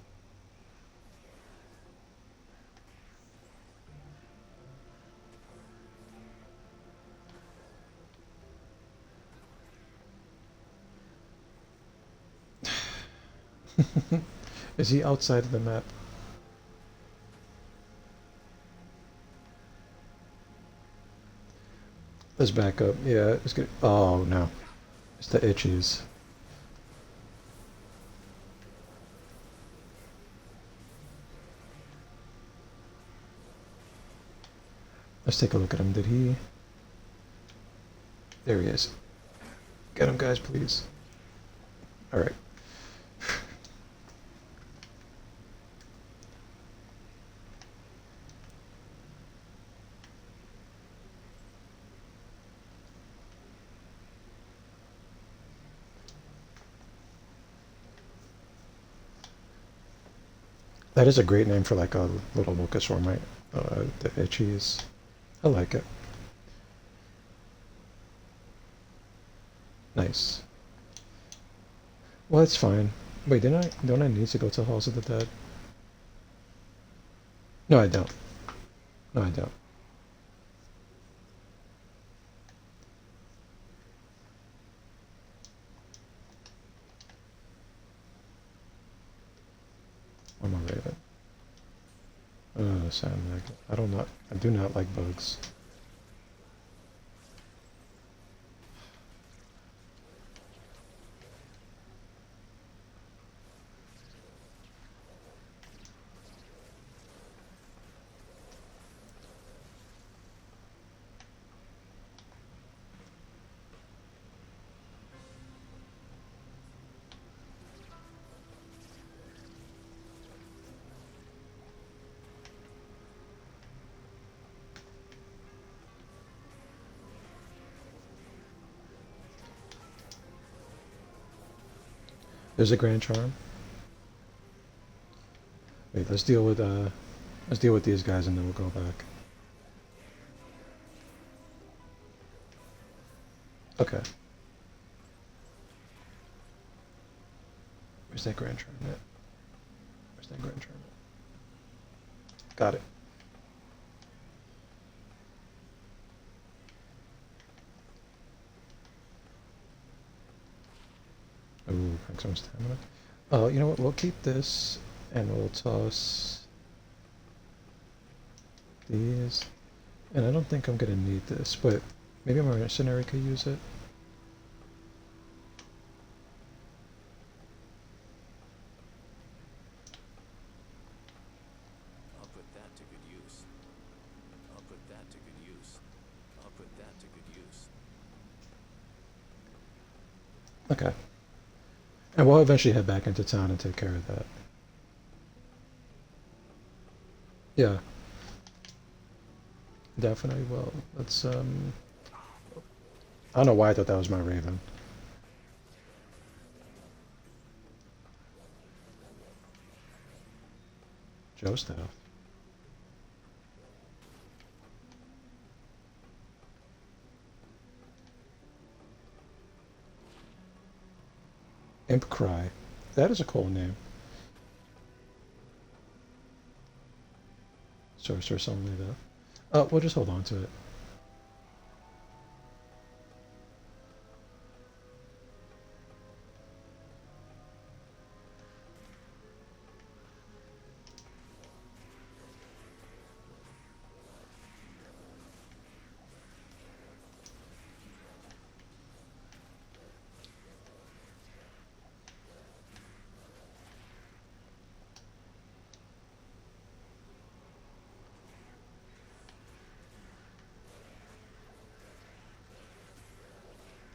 Is he outside of the map? Let's back up. Yeah, it's good. Oh no. It's the itchies. Let's take a look at him. Did he... There he is. Get him, guys, please. Alright. That is a great name for like a little locust ormite. The itchies. I like it. Nice. Well, it's fine. Wait, don't I need to go to Halls of the Dead? No, I don't. No, I don't. I'm a raven. Sound like I do not like bugs. There's a grand charm. Wait, let's deal with these guys and then we'll go back. Okay. Where's that grand charm at? Where's that grand charm at? Got it. Ooh, thanks so much stamina. Oh, you know what? We'll keep this and we'll toss these. And I don't think I'm gonna need this, but maybe my mercenary could use it. I'll put that to good use. I'll put that to good use. I'll put that to good use. Okay. And we'll eventually head back into town and take care of that. Yeah, definitely will. Let's I don't know why I thought that was my raven. Joe staff. Imp Cry. That is a cool name. Sorceress only though. We'll just hold on to it.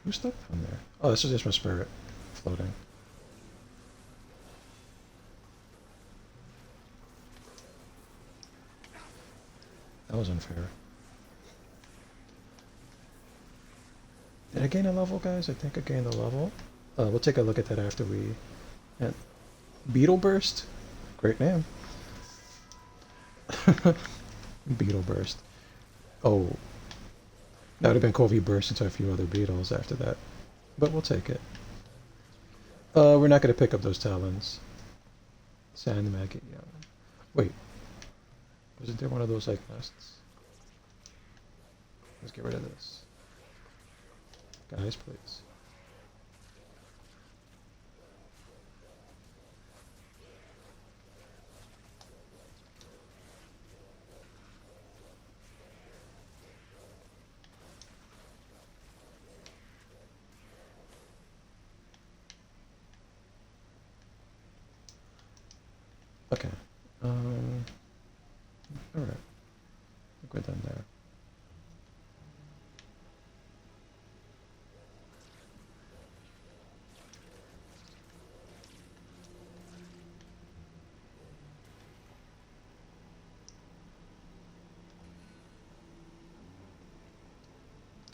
Who's stuck down there? Oh, this is just my spirit floating. That was unfair. Did I gain a level, guys? I think I gained a level. We'll take a look at that after we... And Beetle Burst? Great name. Beetle Burst. Oh. That would have been cool if he burst into a few other beetles after that. But we'll take it. We're not going to pick up those talons. Sand maggot, yeah. Wait. Wasn't there one of those, like, nests? Let's get rid of this. Guys, please. Okay. Alright. I think we're done there.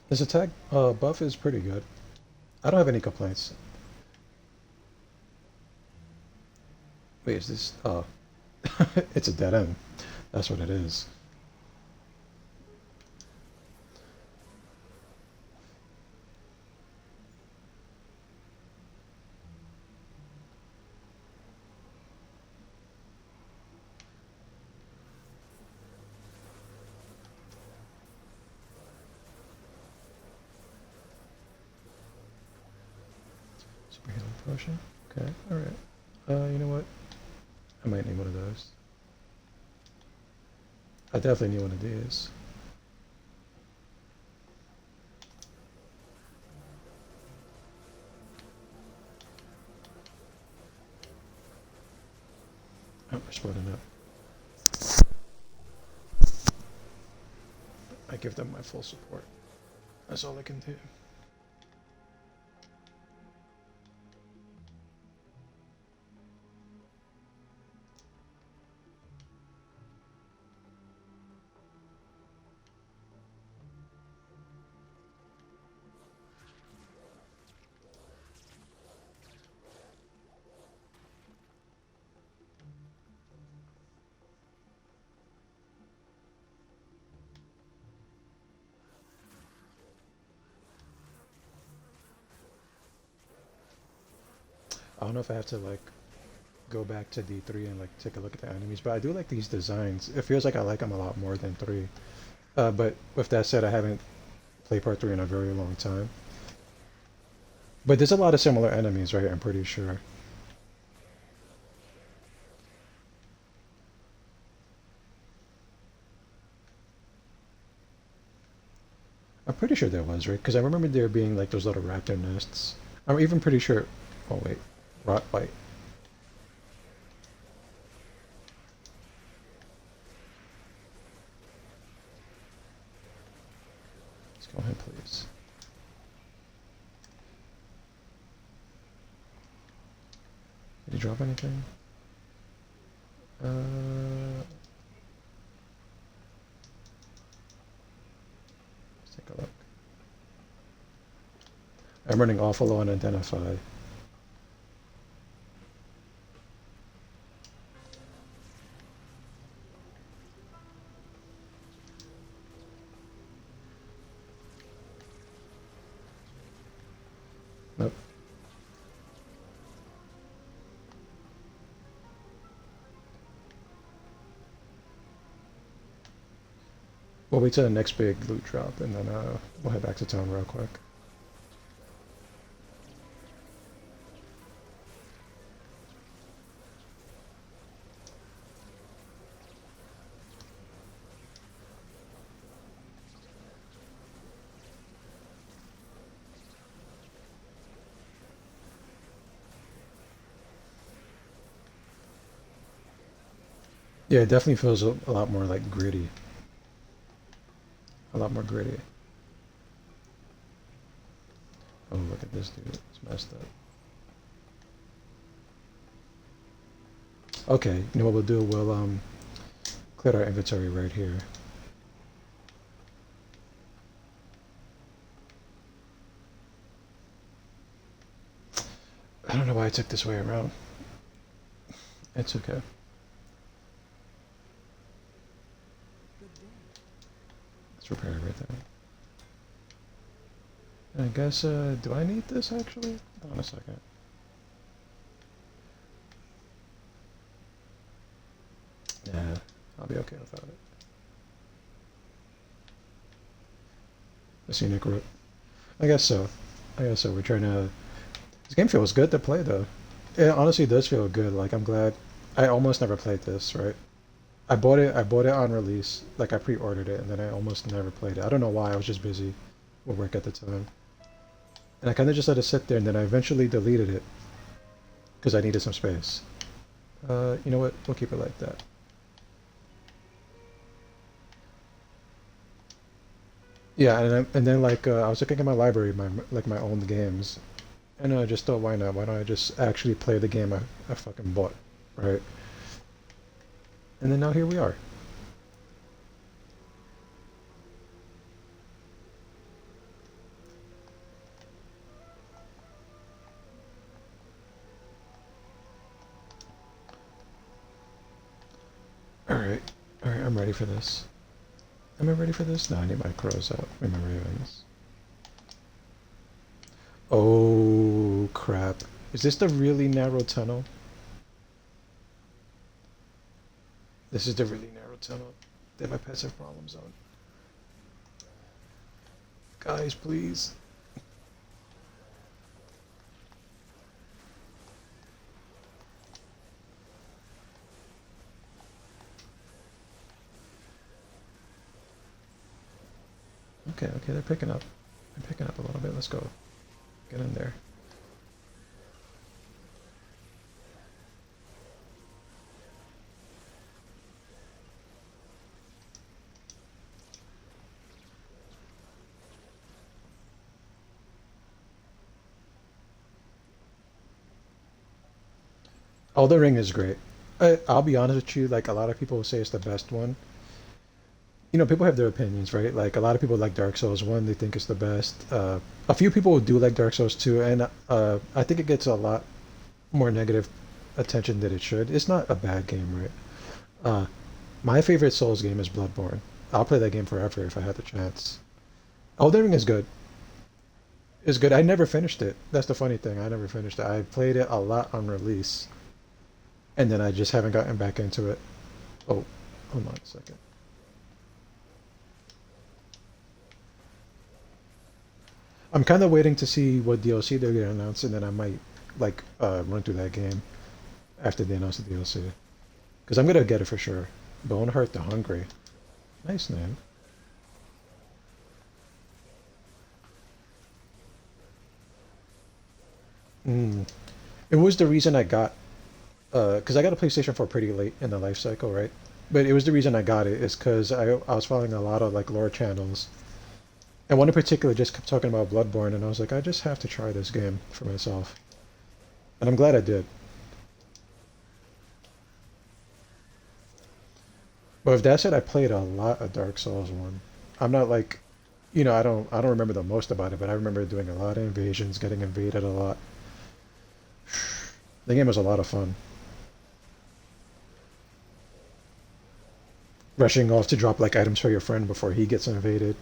His attack buff is pretty good. I don't have any complaints. Wait, is this... Oh. It's a dead end. That's what it is. Healing potion. Okay, alright. You know what? I might need one of those. I definitely need one of these. Oh, we're splitting up. I give them my full support. That's all I can do. I don't know if I have to like go back to D3 and like take a look at the enemies, but I do like these designs. It feels like I like them a lot more than 3. But with that said, I haven't played part 3 in a very long time. But there's a lot of similar enemies, right? I'm pretty sure. I'm pretty sure there was, right? Because I remember there being like those little raptor nests. I'm even pretty sure. Oh wait, rot bite. Let's go ahead, please. Did you drop anything? Let's take a look. I'm running awful low on identify. Nope. We'll wait till the next big loot drop, and then we'll head back to town real quick. Yeah, it definitely feels a lot more like gritty. A lot more gritty. Oh, look at this dude. It's messed up. Okay, you know what we'll do? We'll clear our inventory right here. I don't know why I took this way around. It's okay. Let's repair everything. I guess, do I need this actually? Hold on a second. Yeah, I'll be okay without it. The scenic route. I guess so. I guess so. We're trying to... This game feels good to play, though. It honestly does feel good. Like, I'm glad... I almost never played this, right? I bought it on release. Like, I pre-ordered it, and then I almost never played it. I don't know why. I was just busy with work at the time. And I kind of just let it sit there, and then I eventually deleted it. Because I needed some space. You know what? We'll keep it like that. Yeah, and then like I was looking at my library, my own games, and I just thought, why not? Why don't I just actually play the game I fucking bought, right? And then now here we are. All right, all right, I'm ready for this. Am I ready for this? No, I need my crows out. I my ravens. Oh crap! Is this the really narrow tunnel? This is the really narrow tunnel that my pets have problems on. Guys, please. Okay, they're picking up. They're picking up a little bit. Let's go. Get in there. Elden Ring is great. I'll be honest with you, like a lot of people will say it's the best one. You know, people have their opinions, right? Like a lot of people like Dark Souls 1, they think it's the best. A few people do like Dark Souls 2, and I think it gets a lot more negative attention than it should. It's not a bad game, right? Uh, my favorite Souls game is Bloodborne. I'll play that game forever if I had the chance. Elden Ring is good. It's good. I never finished it. That's the funny thing. I never finished it. I played it a lot on release, and then I just haven't gotten back into it. Oh, hold on a second. I'm kind of waiting to see what DLC they're gonna announce, and then I might like run through that game after they announce the DLC. Because I'm gonna get it for sure. Boneheart the Hungry. Nice name. Mm. It was the reason I got, because I got a PlayStation 4 pretty late in the life cycle, right? But it was the reason I got it is because I was following a lot of like lore channels, and one in particular just kept talking about Bloodborne, and I was like, I just have to try this game for myself, and I'm glad I did. But with that said, I played a lot of Dark Souls 1. I'm not like, I don't remember the most about it, but I remember doing a lot of invasions, getting invaded a lot. The game was a lot of fun. Rushing off to drop like items for your friend before he gets invaded,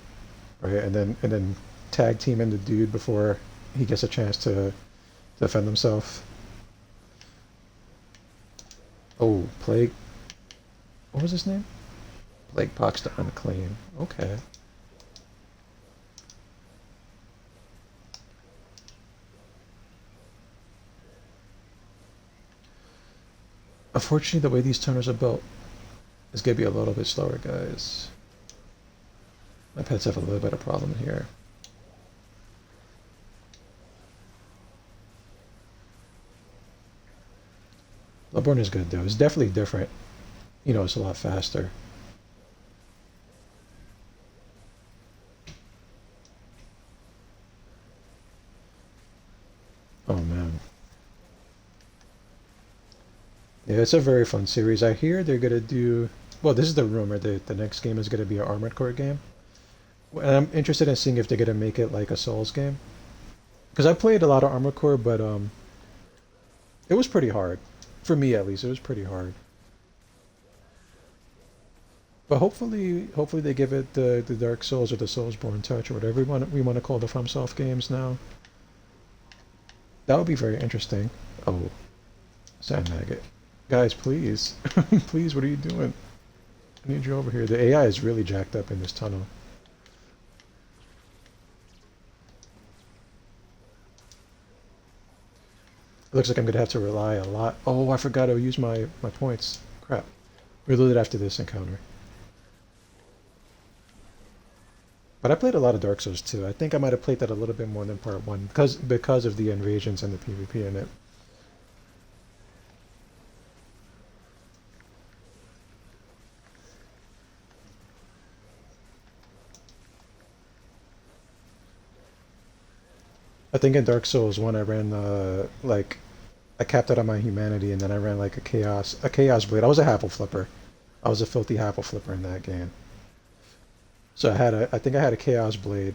right? And then tag teaming the dude before he gets a chance to defend himself. Oh, Plague. What was his name? Plague Pox the Unclean. Okay. Unfortunately, the way these tunnels are built is gonna be a little bit slower, guys. My pets have a little bit of problem here. Bloodborne is good though. It's definitely different. It's a lot faster. Oh man. Yeah, it's a very fun series. I hear they're gonna do. Well, this is the rumor that the next game is gonna be an Armored Core game. And I'm interested in seeing if they're gonna make it like a Souls game. Because I played a lot of Armored Core, but it was pretty hard. For me at least, it was pretty hard. But hopefully they give it the Dark Souls or the Soulsborne touch or whatever we want to call the FromSoft games now. That would be very interesting. Oh, Sand Maggot. Guys, please. Please, what are you doing? I need you over here. The AI is really jacked up in this tunnel. It looks like I'm going to have to rely a lot. Oh, I forgot to use my points. Crap. Reload it after this encounter. But I played a lot of Dark Souls too. I think I might have played that a little bit more than part one because of the invasions and the PvP in it. I think in Dark Souls 1 I ran like I capped out on my humanity and then I ran like a chaos blade. I was a Halfle flipper. I was a filthy Halfle flipper in that game. So I think I had a chaos blade,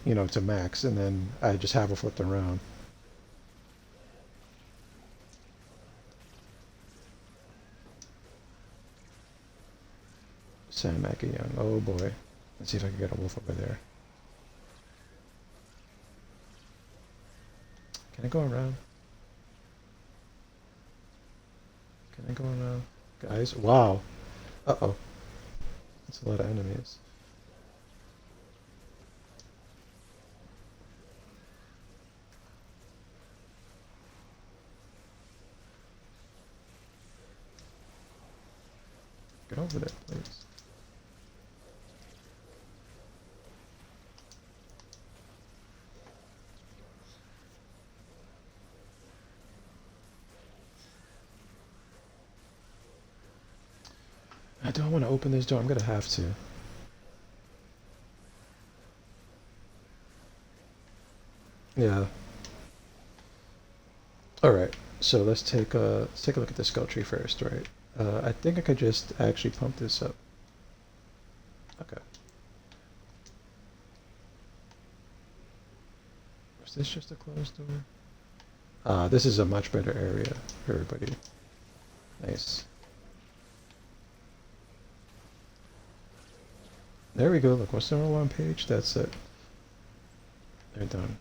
to max, and then I just Halfle flipped around. Sam Young. Oh boy. Let's see if I can get a wolf over there. Can I go around? Can I go around? Guys, wow. Uh-oh. That's a lot of enemies. Get over there, please. I don't want to open this door. I'm gonna have to. Yeah. All right. So let's take a look at the skull tree first, right? I think I could just actually pump this up. Okay. Was this just a closed door? This is a much better area for everybody. Nice. There we go. Look, what's the roll on page? That's it. They're done.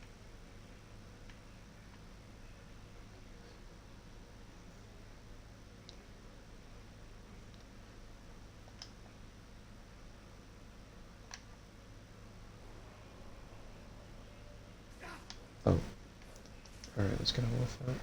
Oh. Alright, let's get a wolf out.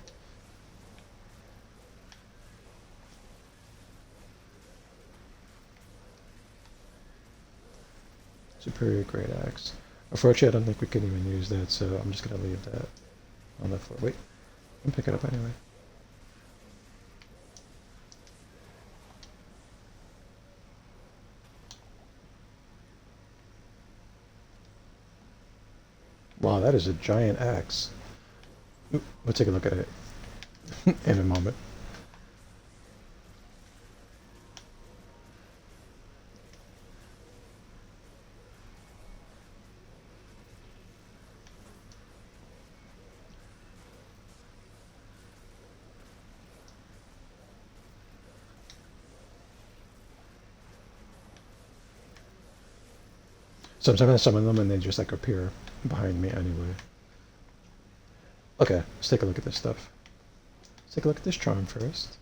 Superior Great Axe. Unfortunately, I don't think we can even use that, so I'm just gonna leave that on the floor. Wait, I'm pick it up anyway. Wow, that is a giant axe. Oop, we'll take a look at it in a moment. Sometimes I summon them and they just like appear behind me anyway. Okay, let's take a look at this stuff. Let's take a look at this charm first.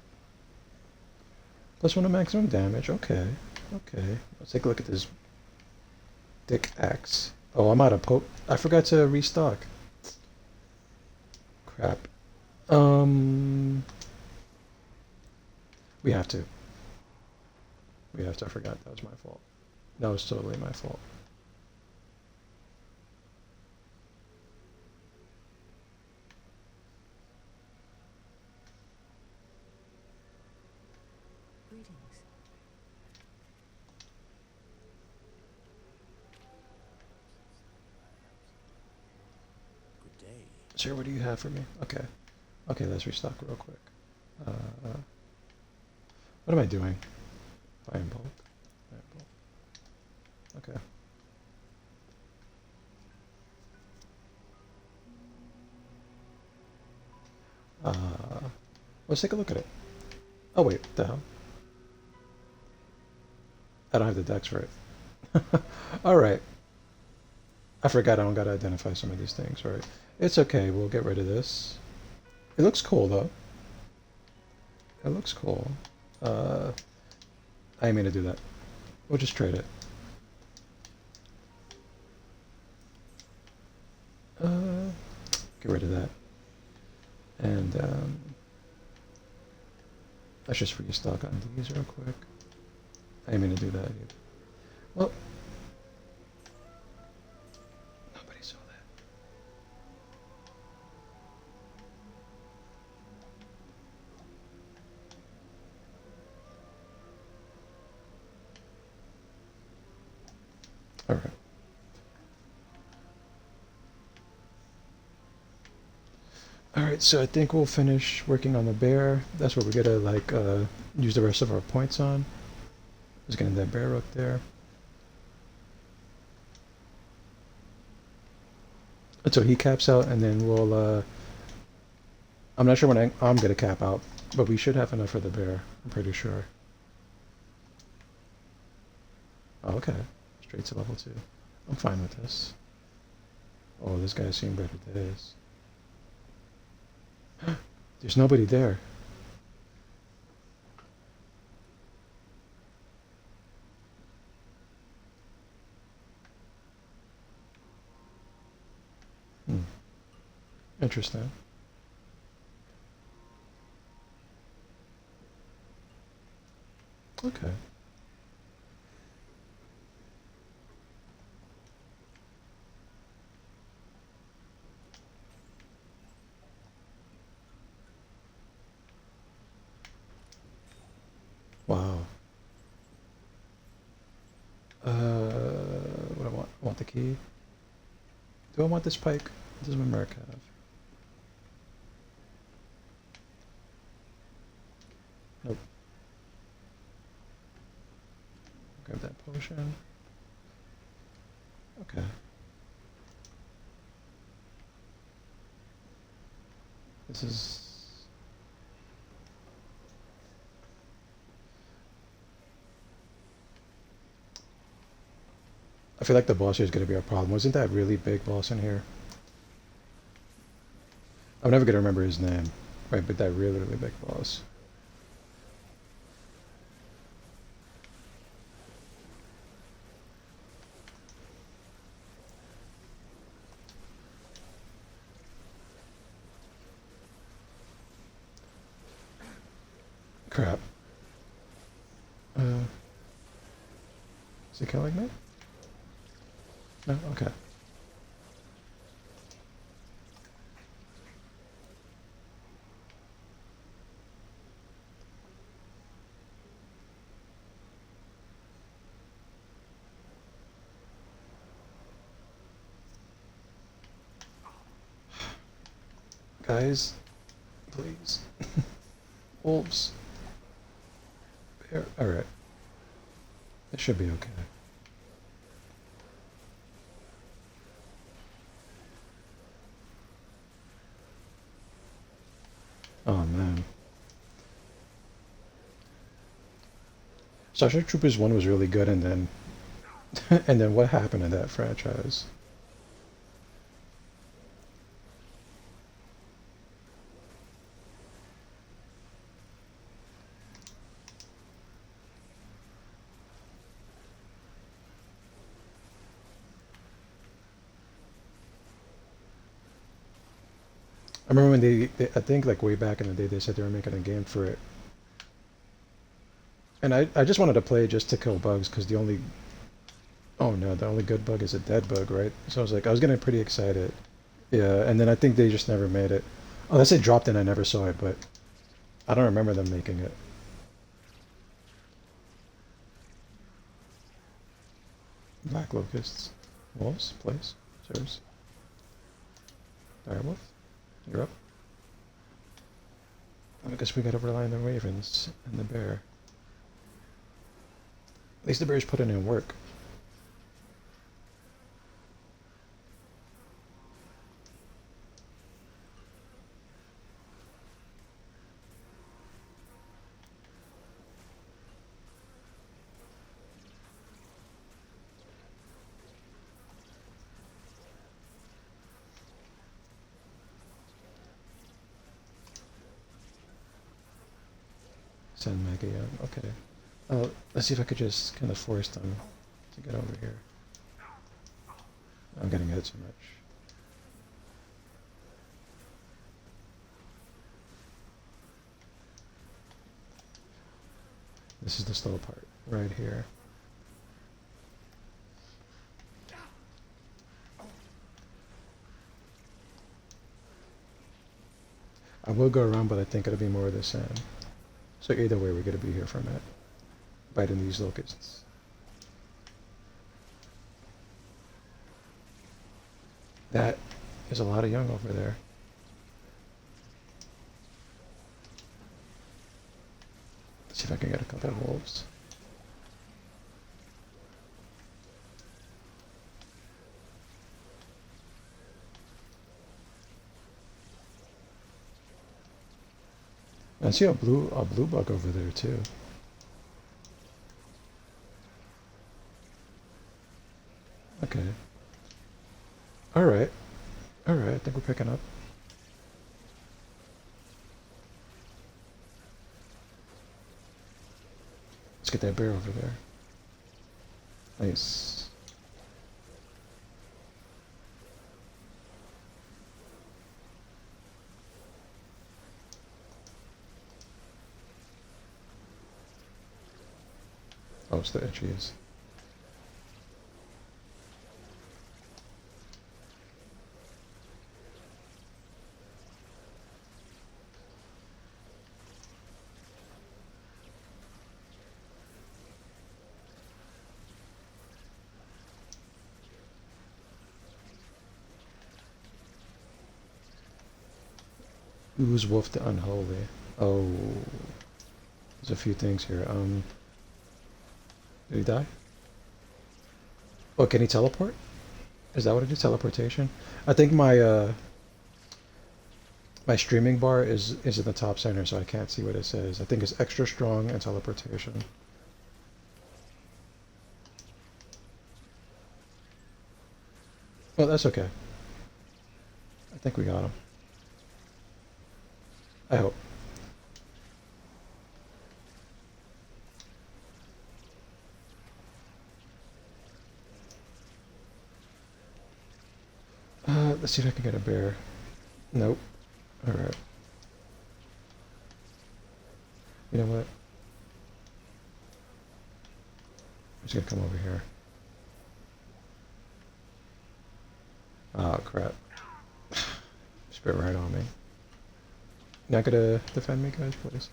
+1 to maximum damage. Okay, okay. Let's take a look at this thick axe. Oh, I'm out of poke. I forgot to restock. Crap. We have to. We have to. I forgot. That was my fault. That was totally my fault. Greetings. Good day. Sir, what do you have for me? Okay. Okay, let's restock real quick. What am I doing? Buy in bulk. Buy in bulk. Okay. Let's take a look at it. Oh wait, what the hell? I don't have the dex for it. Alright. I forgot I don't gotta identify some of these things, right? It's okay, we'll get rid of this. It looks cool though. It looks cool. I ain't mean to do that. We'll just trade it. Get rid of that. And let's just restock on these real quick. I didn't mean to do that either. Well, nobody saw that. Alright. Alright, so I think we'll finish working on the bear. That's what we're gonna like use the rest of our points on. Just getting that bear up there. Until he caps out, and then we'll I'm not sure when I'm gonna cap out, but we should have enough for the bear, I'm pretty sure. Oh, okay. Straight to level 2. I'm fine with this. Oh, this guy's seen better days. There's nobody there. Hmm. Interesting. Okay. Wow. want the key. Do I want this pike? What does my merc have? Nope. Grab that potion. Okay. This is... I feel like the boss here is going to be a problem. Wasn't that really big boss in here? I'm never going to remember his name. Right, but that really, really big boss. Crap. Is he killing me? No? Okay. Guys, please. Wolves. Bear. Alright. It should be okay. Oh man. Starship Troopers 1 was really good, and then and then what happened in that franchise? I remember when I think like way back in the day, they said they were making a game for it. And I just wanted to play just to kill bugs, because the only... Oh no, the only good bug is a dead bug, right? So I was like, I was getting pretty excited. Yeah, and then I think they just never made it. Unless it dropped and I never saw it, but I don't remember them making it. Black locusts. Wolves, place, sirs. Direwolf, you're up. I guess we gotta rely on the ravens and the bear. At least the bear's putting in work. Send Maggie out. Okay. Let's see if I could just kind of force them to get over here. I'm getting hit so much. This is the slow part, right here. I will go around, but I think it'll be more of the same. So either way, we're going to be here for a minute. Biting these locusts. That is a lot of young over there. Let's see if I can get a couple of wolves. I see a blue bug over there too. Okay. Alright. Alright, I think we're picking up. Let's get that bear over there. Nice. Oh, it's the itchies. Ooze Wolf the Unholy. Oh, there's a few things here. Did he die? Oh, can he teleport? Is that what it is? Teleportation? I think my streaming bar is in the top center, so I can't see what it says. I think it's extra strong and teleportation. Well, that's okay. I think we got him. I hope. Let's see if I can get a bear. Nope. Alright. You know what? I'm just gonna come over here. Oh, crap. Spit right on me. Not gonna defend me, guys, please?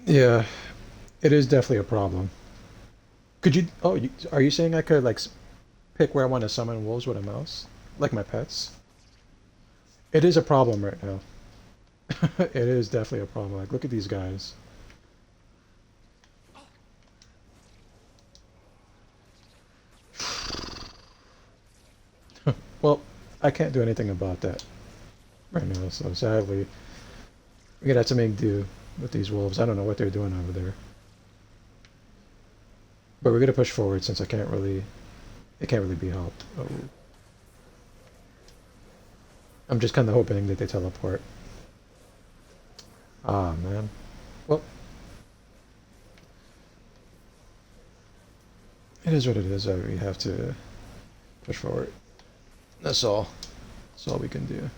Yeah, it is definitely a problem. Could you? Oh, are you saying I could like pick where I want to summon wolves with a mouse, like my pets? It is a problem right now. It is definitely a problem. Like, look at these guys. Well, I can't do anything about that right now, so sadly, we're gonna have to make do with these wolves. I don't know what they're doing over there, but we're gonna push forward since it can't really be helped. Oh. I'm just kind of hoping that they teleport. Ah, man. Well, it is what it is. We have to push forward. That's all. That's all we can do.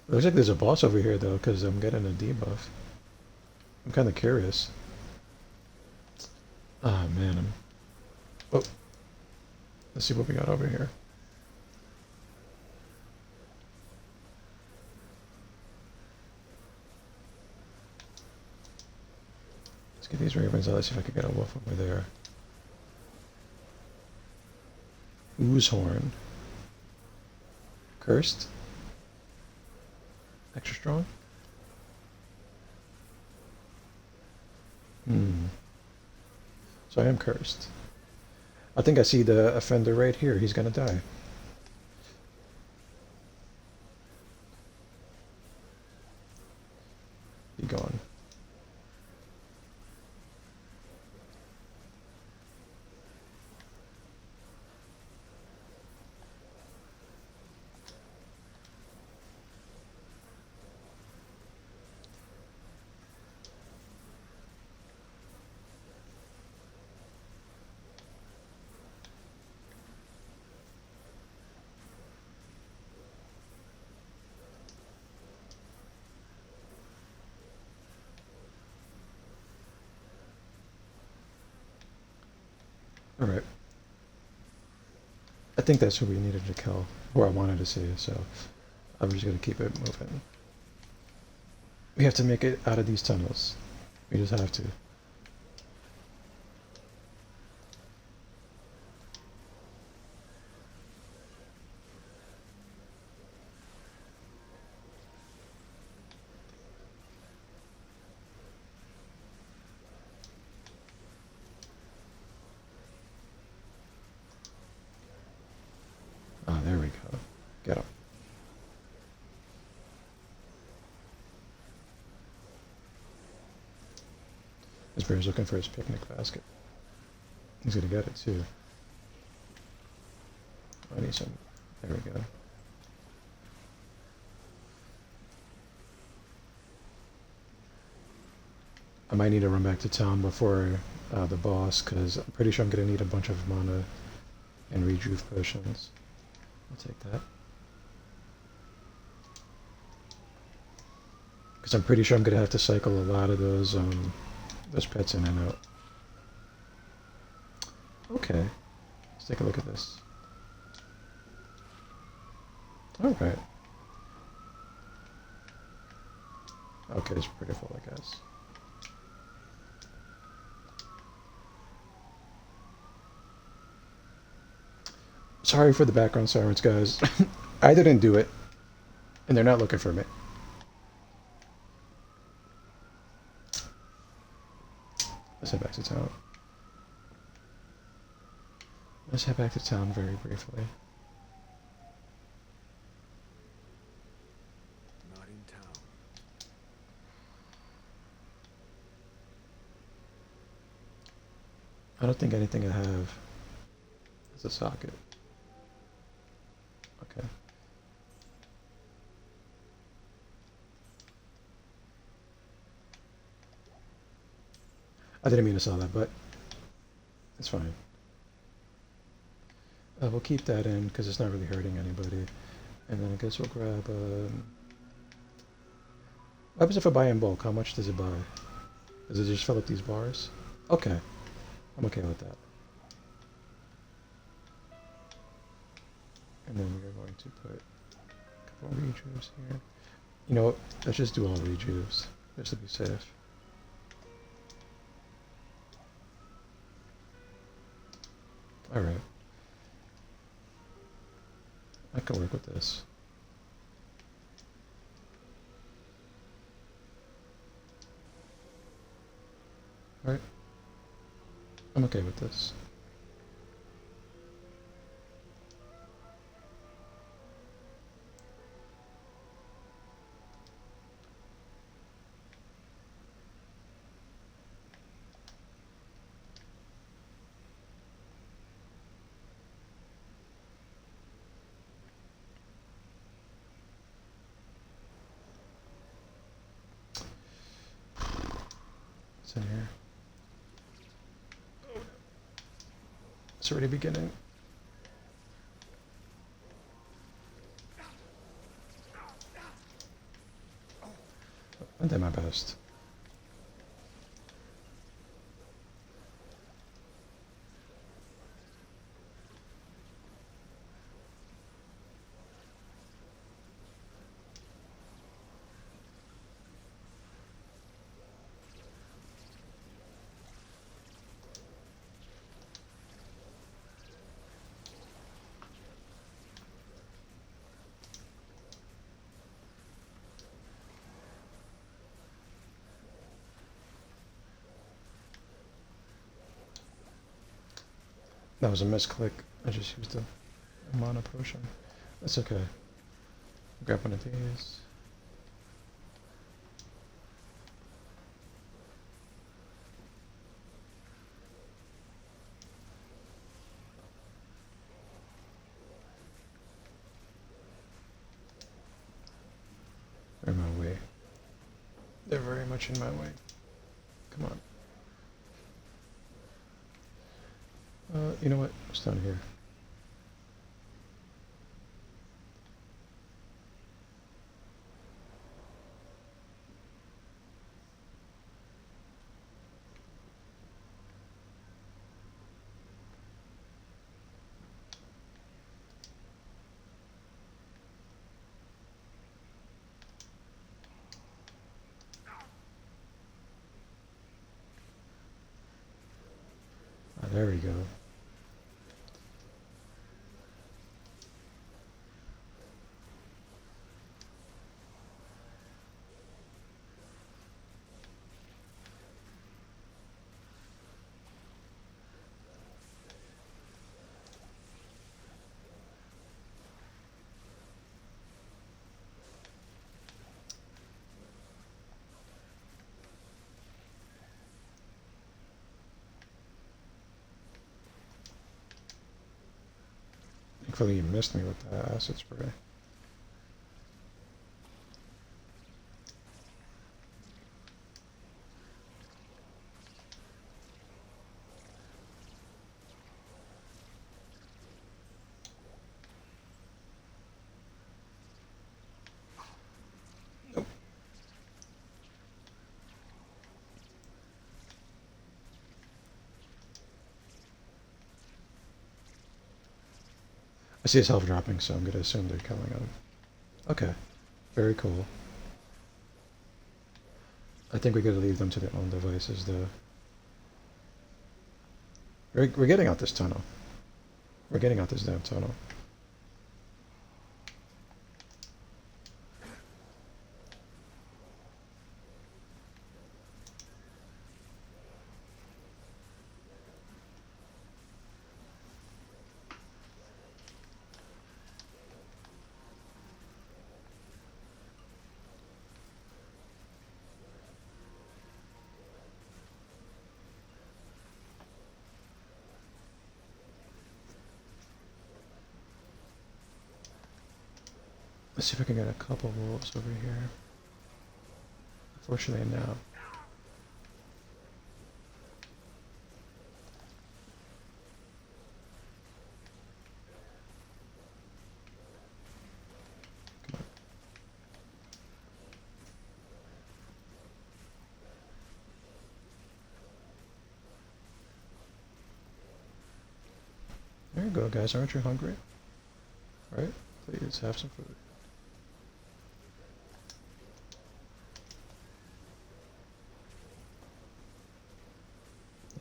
It looks like there's a boss over here, though, because I'm getting a debuff. I'm kind of curious. Ah, man. Oh, let's see what we got over here. Let's get these ravens out. Let's see if I can get a wolf over there. Oozehorn. Cursed. Extra strong. Hmm. So I am cursed. I think I see the offender right here. He's gonna die. Be gone. Alright. I think that's who we needed to kill, or I wanted to see, so I'm just gonna keep it moving. We have to make it out of these tunnels. We just have to. Ah, there we go. Get him. This bear's looking for his picnic basket. He's gonna get it too. I need some. There we go. I might need to run back to town before the boss, because I'm pretty sure I'm gonna need a bunch of mana and rejuve potions. I'll take that. Because I'm pretty sure I'm gonna have to cycle a lot of those pets in and out. Okay, let's take a look at this. All right. Okay, it's pretty full, I guess. Sorry for the background sirens, guys. I didn't do it, and they're not looking for me. Let's head back to town. Let's head back to town very briefly. Not in town. I don't think anything I have is a socket. Okay. I didn't mean to sell that, but it's fine. We'll keep that in because it's not really hurting anybody. And then I guess we'll grab. What happens if I buy in bulk? How much does it buy? Does it just fill up these bars? Okay, I'm okay with that. And then we're going to put a couple of rejuves here. You know what? Let's just do all rejuves just to be safe. All right. I can work with this. All right. I'm okay with this. What's in here? It's already beginning. I did my best. That was a misclick. I just used a mana potion. That's okay. Grab one of these. They're in my way. They're very much in my way. Come on. You know what? What's down here? Ah, there we go. Thankfully you missed me with that acid spray. I see his health dropping, so I'm gonna assume they're killing him. Okay, very cool. I think we gotta leave them to their own devices, though. We're getting out this tunnel. We're getting out this damn tunnel. Let's see if I can get a couple wolves over here. Unfortunately, no. Come on. There you go, guys. Aren't you hungry? Right? Please have some food.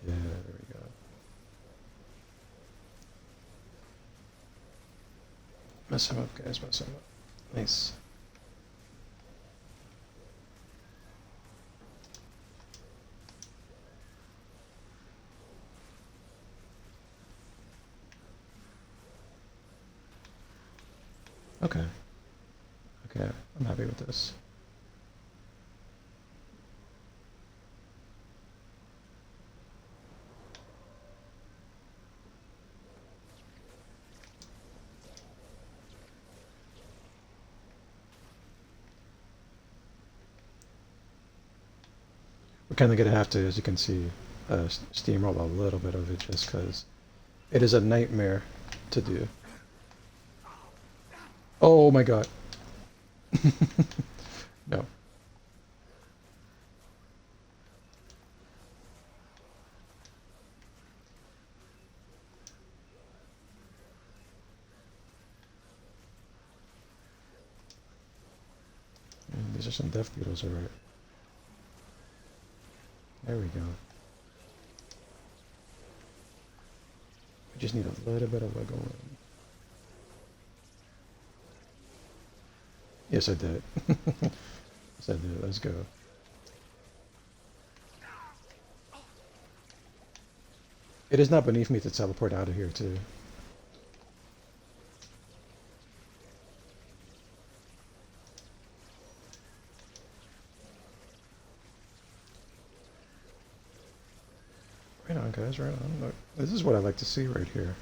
Yeah, there we go. Mess him up, guys. Mess him up. Nice. Okay. Okay, I'm happy with this. We're kind of going to have to, as you can see, steamroll a little bit of it just because it is a nightmare to do. Oh my god. No. These are some death beetles, alright. There we go. We just need a little bit of wiggle room. Yes, I did. Yes, I did. Let's go. It is not beneath me to teleport out of here, too. Right on, guys. Right on. Look, this is what I like to see right here.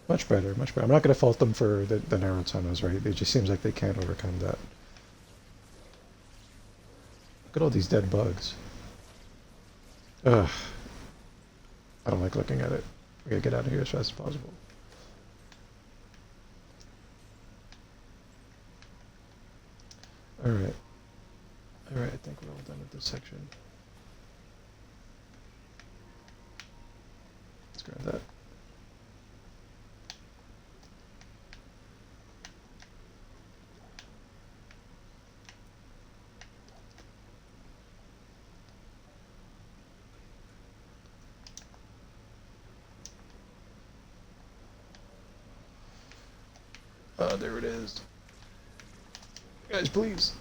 Much better, much better. I'm not going to fault them for the narrow tunnels, right? It just seems like they can't overcome that. Look at all these dead bugs. Ugh. I don't like looking at it. We gotta get out of here as fast as possible. Alright. Alright, I think we're all done with this section. Let's grab that. There it is. Guys, please.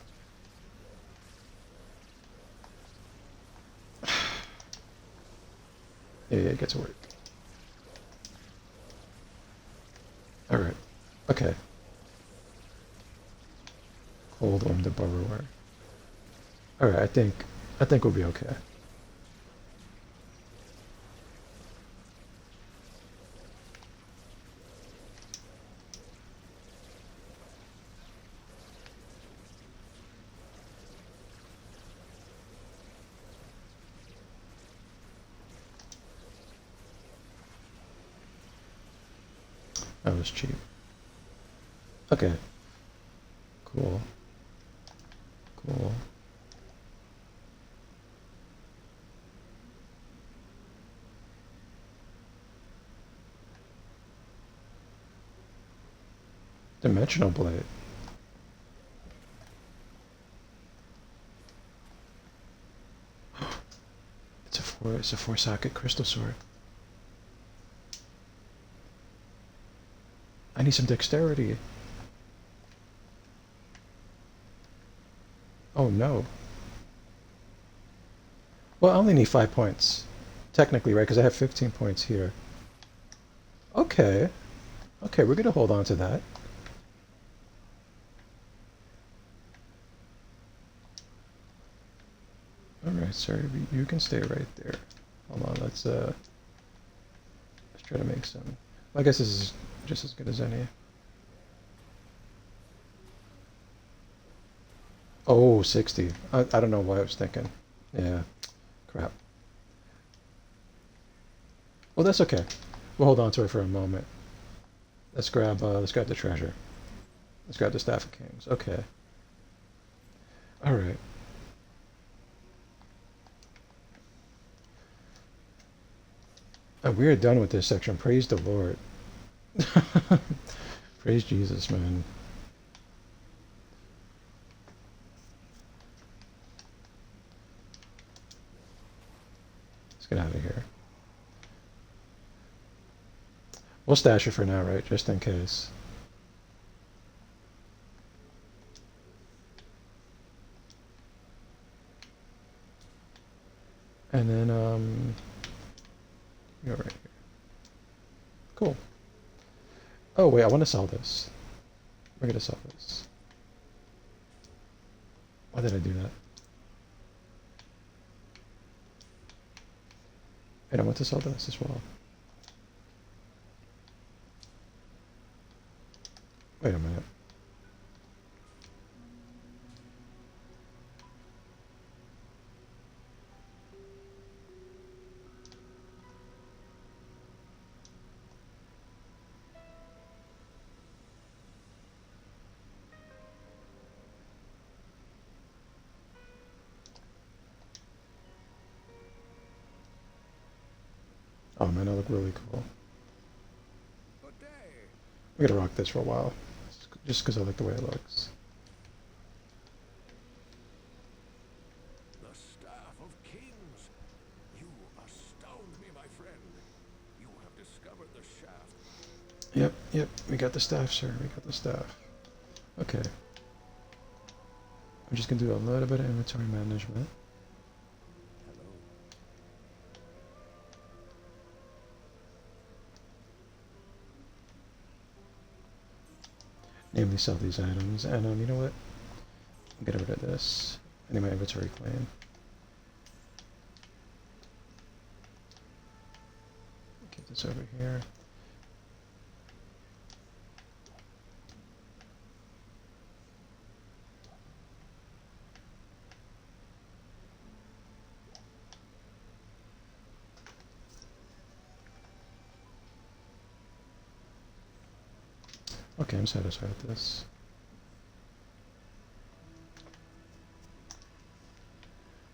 Yeah, get to work. Alright. Okay. Cold on the burrower. Alright, I think we'll be okay. That was cheap. Okay. Cool. Cool. Dimensional blade. It's a four socket crystal sword. I need some dexterity. Oh no. Well, I only need 5 points. Technically, right? Because I have 15 points here. Okay. Okay, we're gonna hold on to that. Alright, sir, you can stay right there. Hold on, let's try to make some. Well, I guess this is just as good as any. Oh, 60. I don't know what I was thinking. Yeah, crap. Well, that's okay. We'll hold on to it for a moment. Let's grab the treasure. Let's grab the Staff of Kings. Okay. Alright. We are done with this section. Praise the Lord. Praise Jesus, man. Let's get out of here. We'll stash it for now, right? Just in case. And then, go right here. Cool. Oh, wait, I want to sell this. We're going to sell this. Why did I do that? And I want to sell this as well. Wait a minute. Oh man, that look really cool. I'm gonna rock this for a while, just because I like the way it looks. The Staff of Kings. You astound me, my friend. You have discovered the shaft. Yep, we got the staff, sir. We got the staff. Okay. I'm just gonna do a little bit of inventory management. Namely, sell these items, and you know what? Get rid of this. I need my inventory clean. Get this over here. Okay, I'm satisfied with this.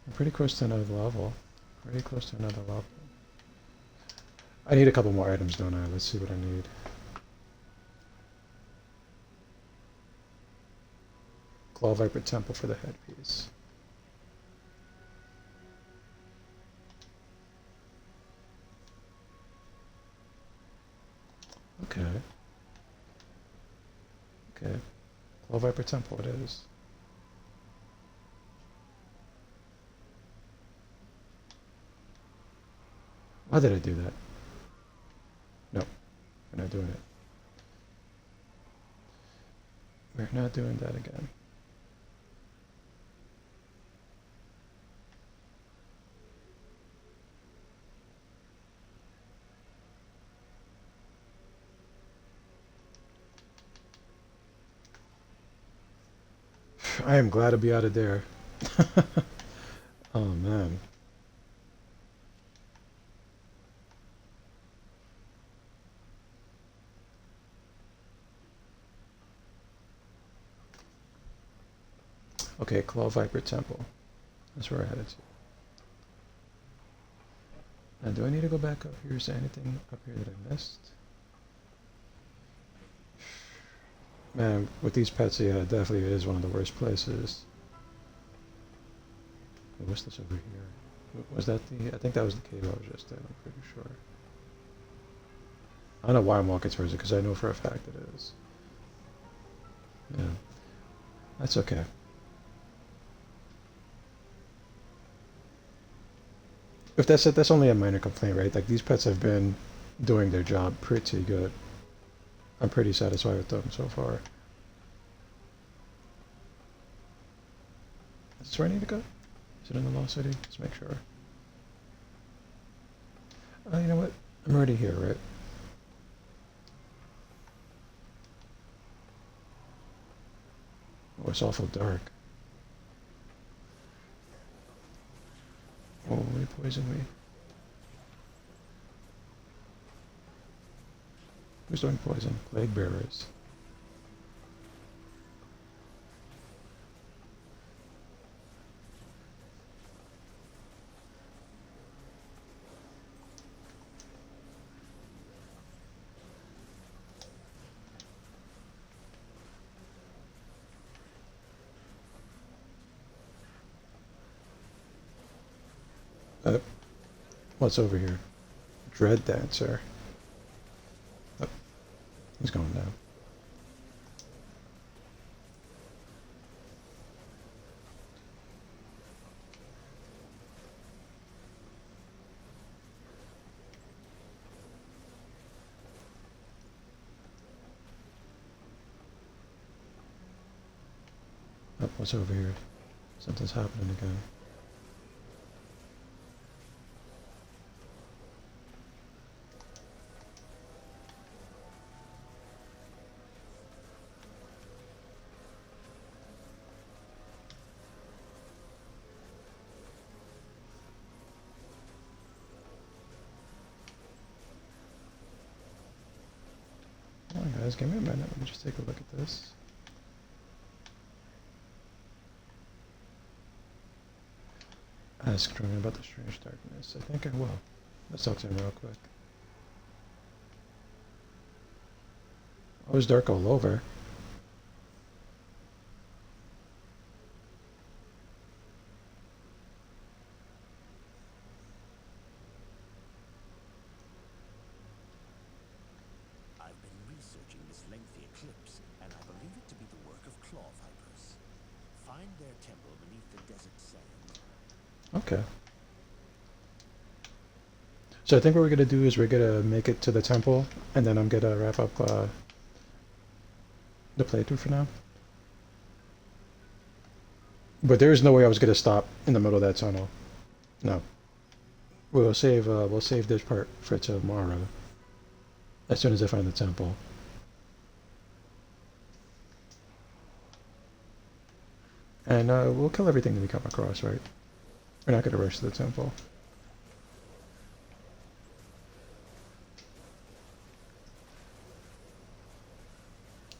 I'm pretty close to another level. Pretty close to another level. I need a couple more items, don't I? Let's see what I need. Claw Viper Temple for the headpiece. Okay. Okay. Claw Viper Temple it is. Why did I do that? No, we're not doing it. We're not doing that again. I am glad to be out of there. Oh man. Okay, Claw Viper Temple. That's where I headed to. Now, do I need to go back up here? Is there anything up here that I missed? Man, with these pets, yeah, it definitely is one of the worst places. Hey, what's this over here? Was that the... I think that was the cave I was just in, I'm pretty sure. I don't know why I'm walking towards it, because I know for a fact it is. Yeah. That's okay. If that's it, that's only a minor complaint, right? Like, these pets have been doing their job pretty good. I'm pretty satisfied with them so far. Is this where I need to go? Is it in the Lost City? Let's make sure. You know what? I'm already here, right? Oh, it's awful dark. Oh, they poisoned me. Who's doing poison? Plague bearers. What's over here? Dread Dancer. Oh, he's going down. Oh, what's over here? Something's happening again. Come on, guys, give me a minute. Let me just take a look at this. Ask Jordan about the strange darkness. I think I will. Let's talk to him real quick. Oh, it's dark all over. I've been researching this lengthy eclipse, and I believe it to be the work of claw vipers. Find their temple beneath the desert sand. Okay. So I think what we're gonna do is we're gonna make it to the temple, and then I'm gonna wrap up the playthrough for now. But there is no way I was gonna stop in the middle of that tunnel. No. We'll save this part for tomorrow. As soon as I find the temple. And we'll kill everything that we come across, right? We're not gonna rush to the temple.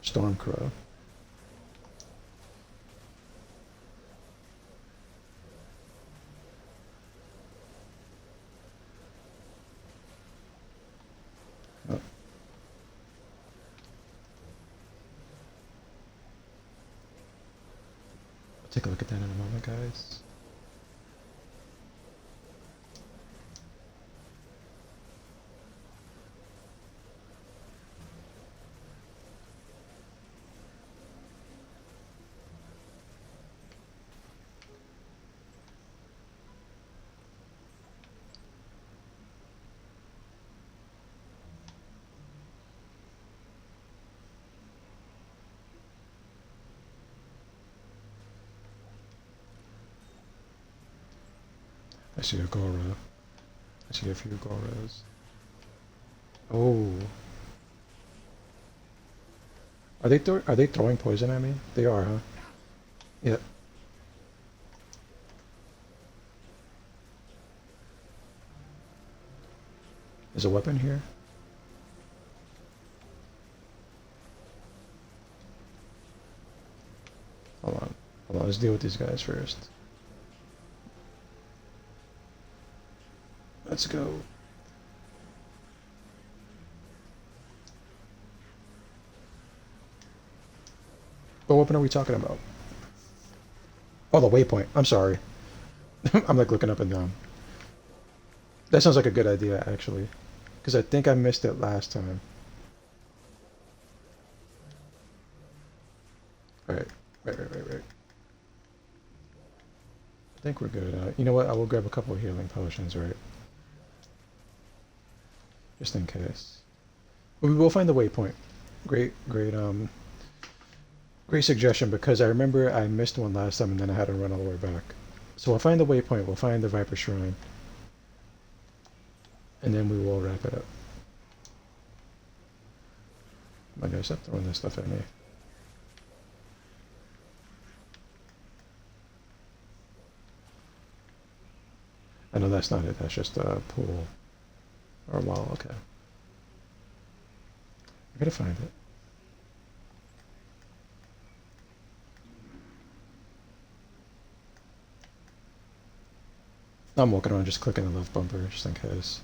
Stormcrow. Oh. I'll take a look at that in a moment, guys. I see a Goro. I see a few Goros. Oh. Are they throwing poison at me? They are, huh? Yep. There's a weapon here. Hold Hold on, let's deal with these guys first. Let's go. What weapon are we talking about? Oh, the waypoint. I'm sorry. I'm like looking up and down. That sounds like a good idea, actually. Because I think I missed it last time. Right. Right. I think we're good. You know what? I will grab a couple of healing potions, right? Just in case. But we will find the waypoint. Great suggestion, because I remember I missed one last time and then I had to run all the way back. So we'll find the waypoint, we'll find the Viper Shrine, and then we will wrap it up. I'm gonna stop throwing this stuff at me. I know that's not it, that's just a pool. Or a wall, okay. I gotta find it. I'm walking around just clicking the left bumper just in case.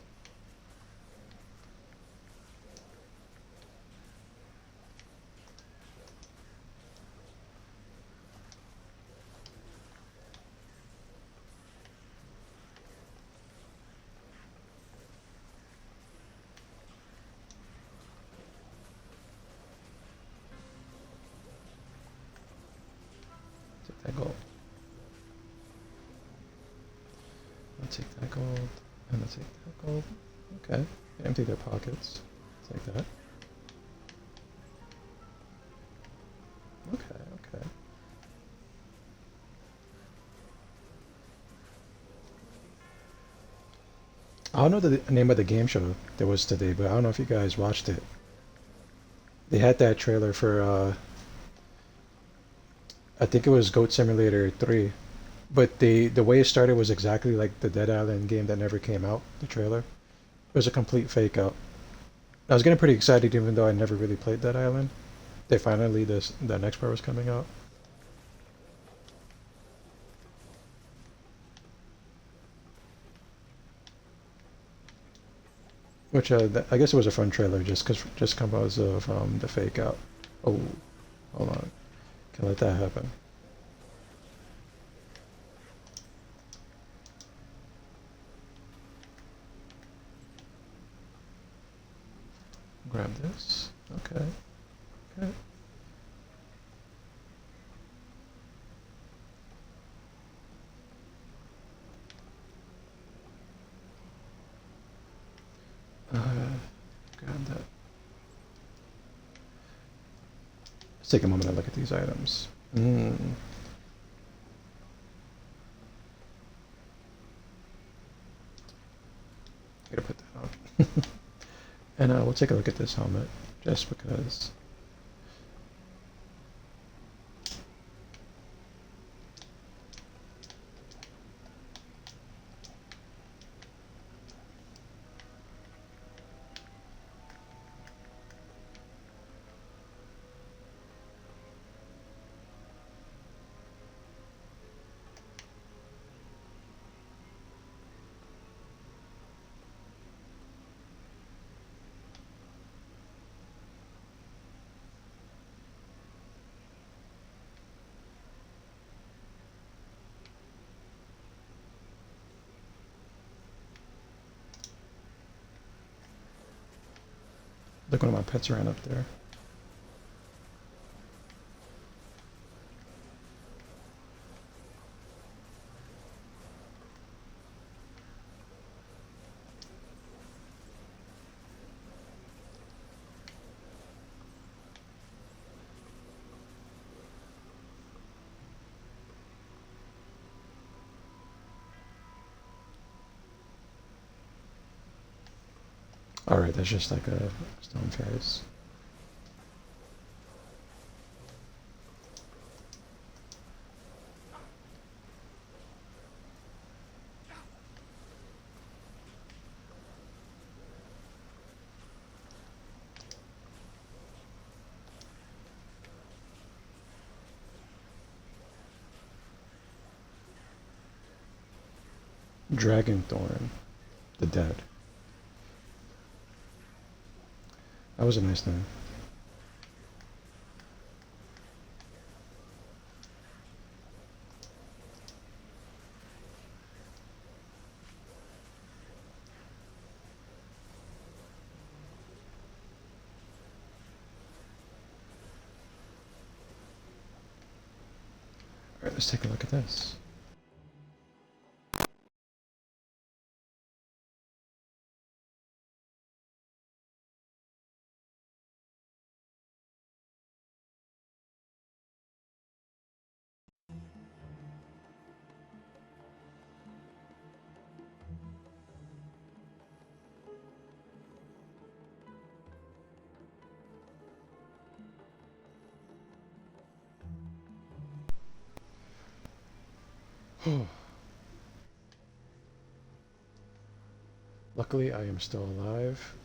Take that gold. I'll take that gold. And I'll take that gold. Okay. Empty their pockets. Take that. Okay. I don't know the name of the game show there was today, but I don't know if you guys watched it. They had that trailer for, I think it was Goat Simulator 3. But the way it started was exactly like the Dead Island game that never came out, the trailer. It was a complete fake out. I was getting pretty excited even though I never really played Dead Island. They finally, the next part was coming out. Which I guess it was a fun trailer just because of the fake out. Oh, hold on, can't let that happen. Grab this. Okay. Grab that. Let's take a moment to look at these items. Gotta put that on. And we'll take a look at this helmet, just because. Look, one of my pets ran up there. Alright, that's just like a stone face. Dragonthorn, the Dead. That was a nice name. Alright, let's take a look at this. Luckily, I am still alive.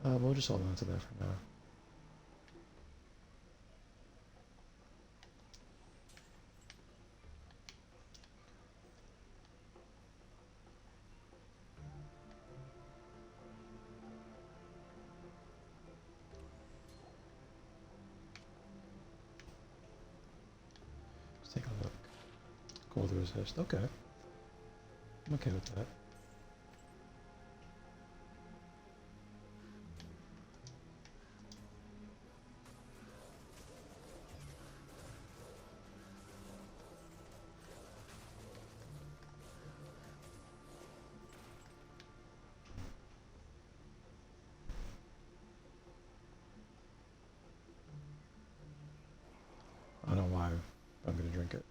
We'll just hold on to that for now. Let's take a look. Cold resist. Okay. I'm okay with that. I don't know why, but I'm gonna drink it.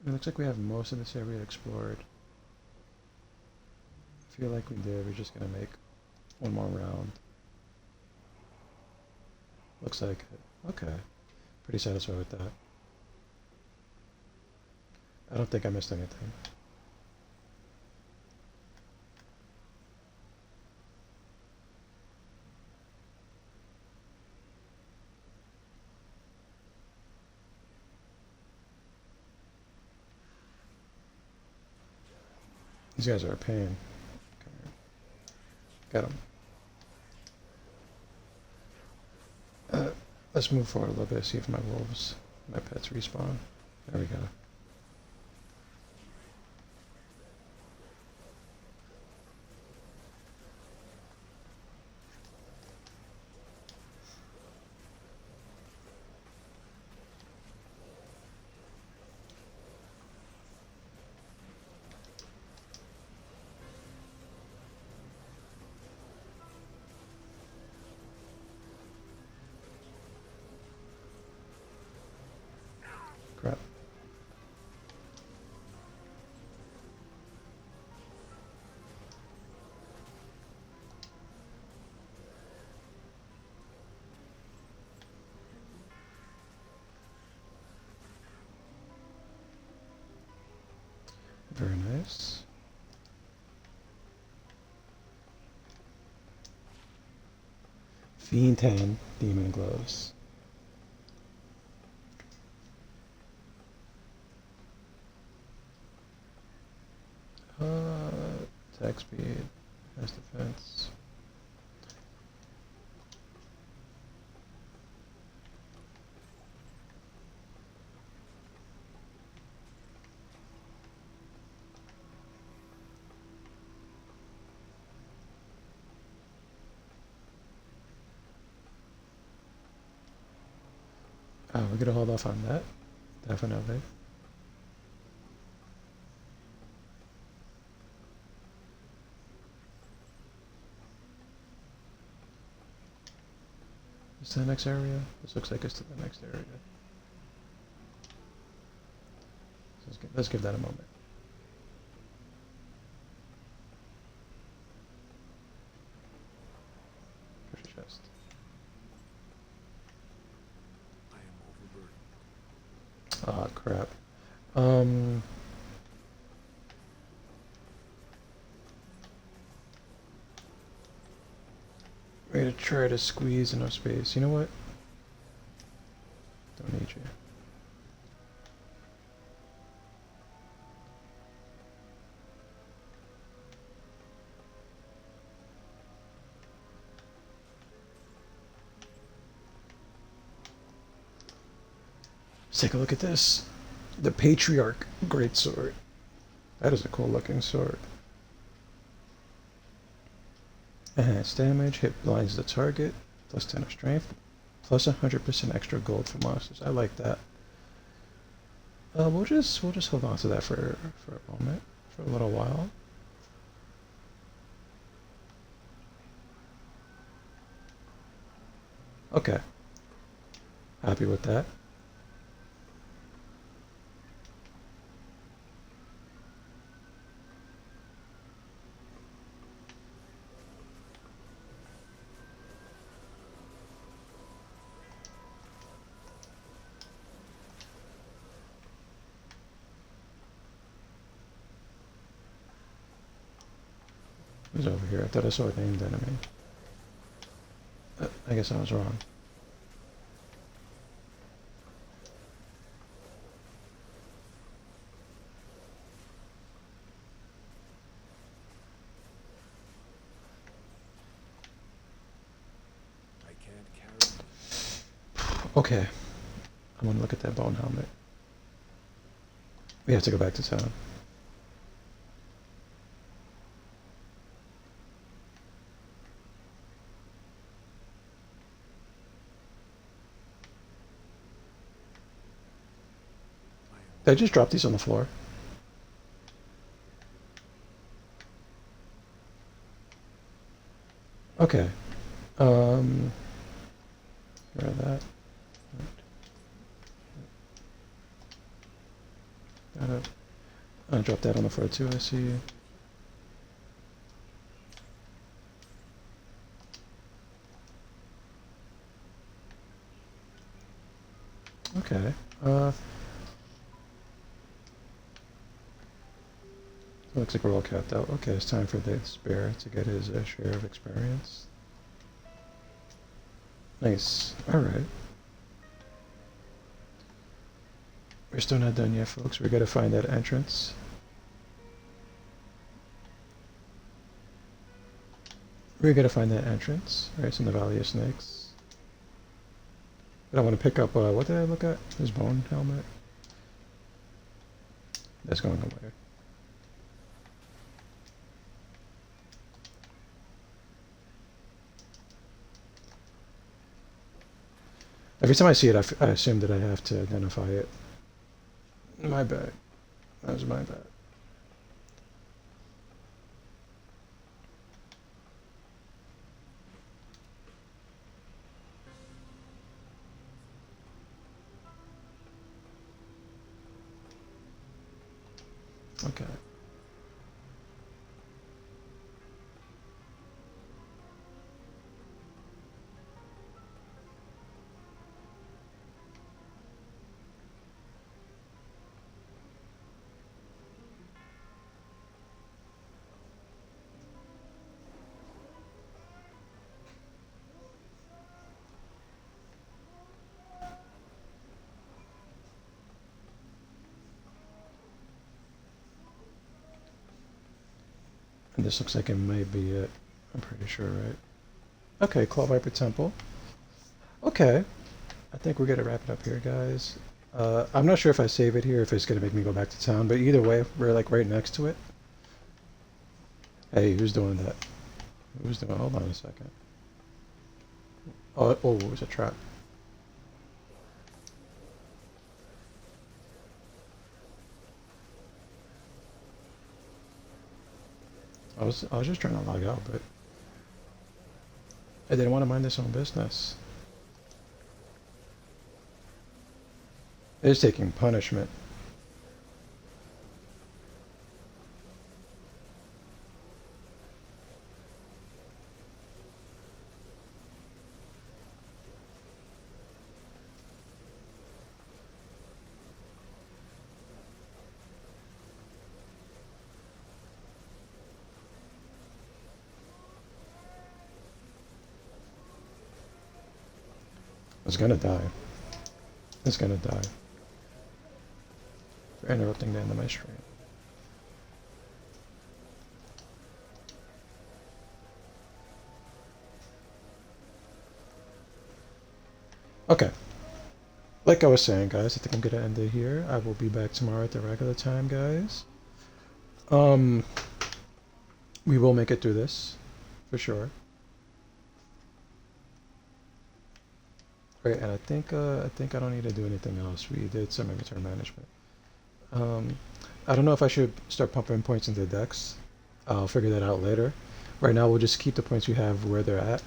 It looks like we have most of this area explored. I feel like we did. We're just gonna make one more round. Looks like it. Okay. Pretty satisfied with that. I don't think I missed anything. These guys are a pain. Okay. Got them. Let's move forward a little bit, see if my wolves, my pets respawn. There we go. Crap. Very nice. Fiend 10 Demon Gloves. Attack speed, has defense. We're gonna hold off on that, definitely. Is to the next area? This looks like it's to the next area. So let's give that a moment. Treasure chest. I am overburdened. Ah, crap. I'm gonna try to squeeze enough space. You know what? Don't need you. Let's take a look at this. The Patriarch Greatsword. That is a cool looking sword. Enhanced damage, hit blinds the target, plus 10 of strength, plus 100% extra gold for monsters. I like that. We'll just hold on to that for a moment, for a little while. Okay. Happy with that. Who's over here? I thought I saw a named enemy. I guess I was wrong. I can't carry. Okay. I want to look at that bone helmet. We have to go back to town. Did I just drop these on the floor? Okay. Grab that. Got it. I'll drop that on the floor too, I see. Okay. Looks like we're all capped out. Okay, it's time for the spare to get his share of experience. Nice. Alright. We're still not done yet, folks. We gotta find that entrance. We gotta find that entrance. Right, it's in the Valley of Snakes. But I want to pick up, what did I look at? His bone helmet? That's going away. Every time I see it, I assume that I have to identify it. My bad. That was my bad. Okay. And this looks like it might be it. I'm pretty sure, right? Okay, Claw Viper Temple. Okay. I think we're gonna wrap it up here, guys. I'm not sure if I save it here, if it's gonna make me go back to town, but either way, we're like right next to it. Hey, who's doing that? Who's doing? Hold on a second. Oh, it was a trap. I was just trying to log out, but I didn't want to mind this own business. It's taking punishment. It's gonna die. It's gonna die. For interrupting the end of my stream. Okay. Like I was saying, guys, I think I'm gonna end it here. I will be back tomorrow at the regular time, guys. Um, we will make it through this, for sure. Right, and I think I don't need to do anything else. We did some inventory management. Um, I don't know if I should start pumping points into decks. I'll figure that out later. Right now, we'll just keep the points we have where they're at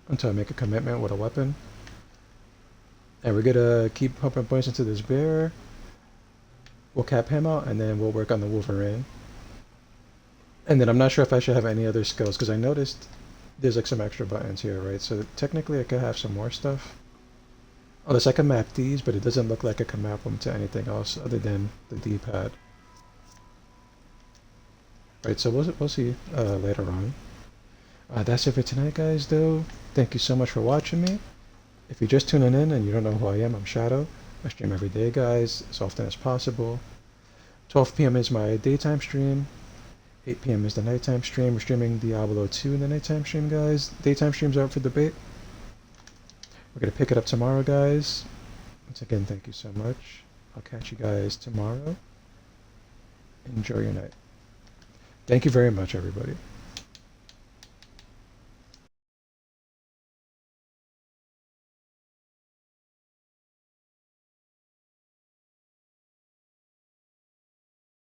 until I make a commitment with a weapon. And we're gonna keep pumping points into this bear. We'll cap him out, and then we'll work on the Wolverine. And then I'm not sure if I should have any other skills, because I noticed there's like some extra buttons here, right? So technically I could have some more stuff. Unless I can map these, but it doesn't look like I can map them to anything else other than the D-pad. Right, so we'll see later on. That's it for tonight, guys, though. Thank you so much for watching me. If you're just tuning in and you don't know who I am, I'm Shadow. I stream every day, guys, as often as possible. 12 p.m. is my daytime stream. 8 p.m. is the nighttime stream. We're streaming Diablo 2 in the nighttime stream, guys. Daytime streams are up for debate. We're going to pick it up tomorrow, guys. Once again, thank you so much. I'll catch you guys tomorrow. Enjoy your night. Thank you very much, everybody.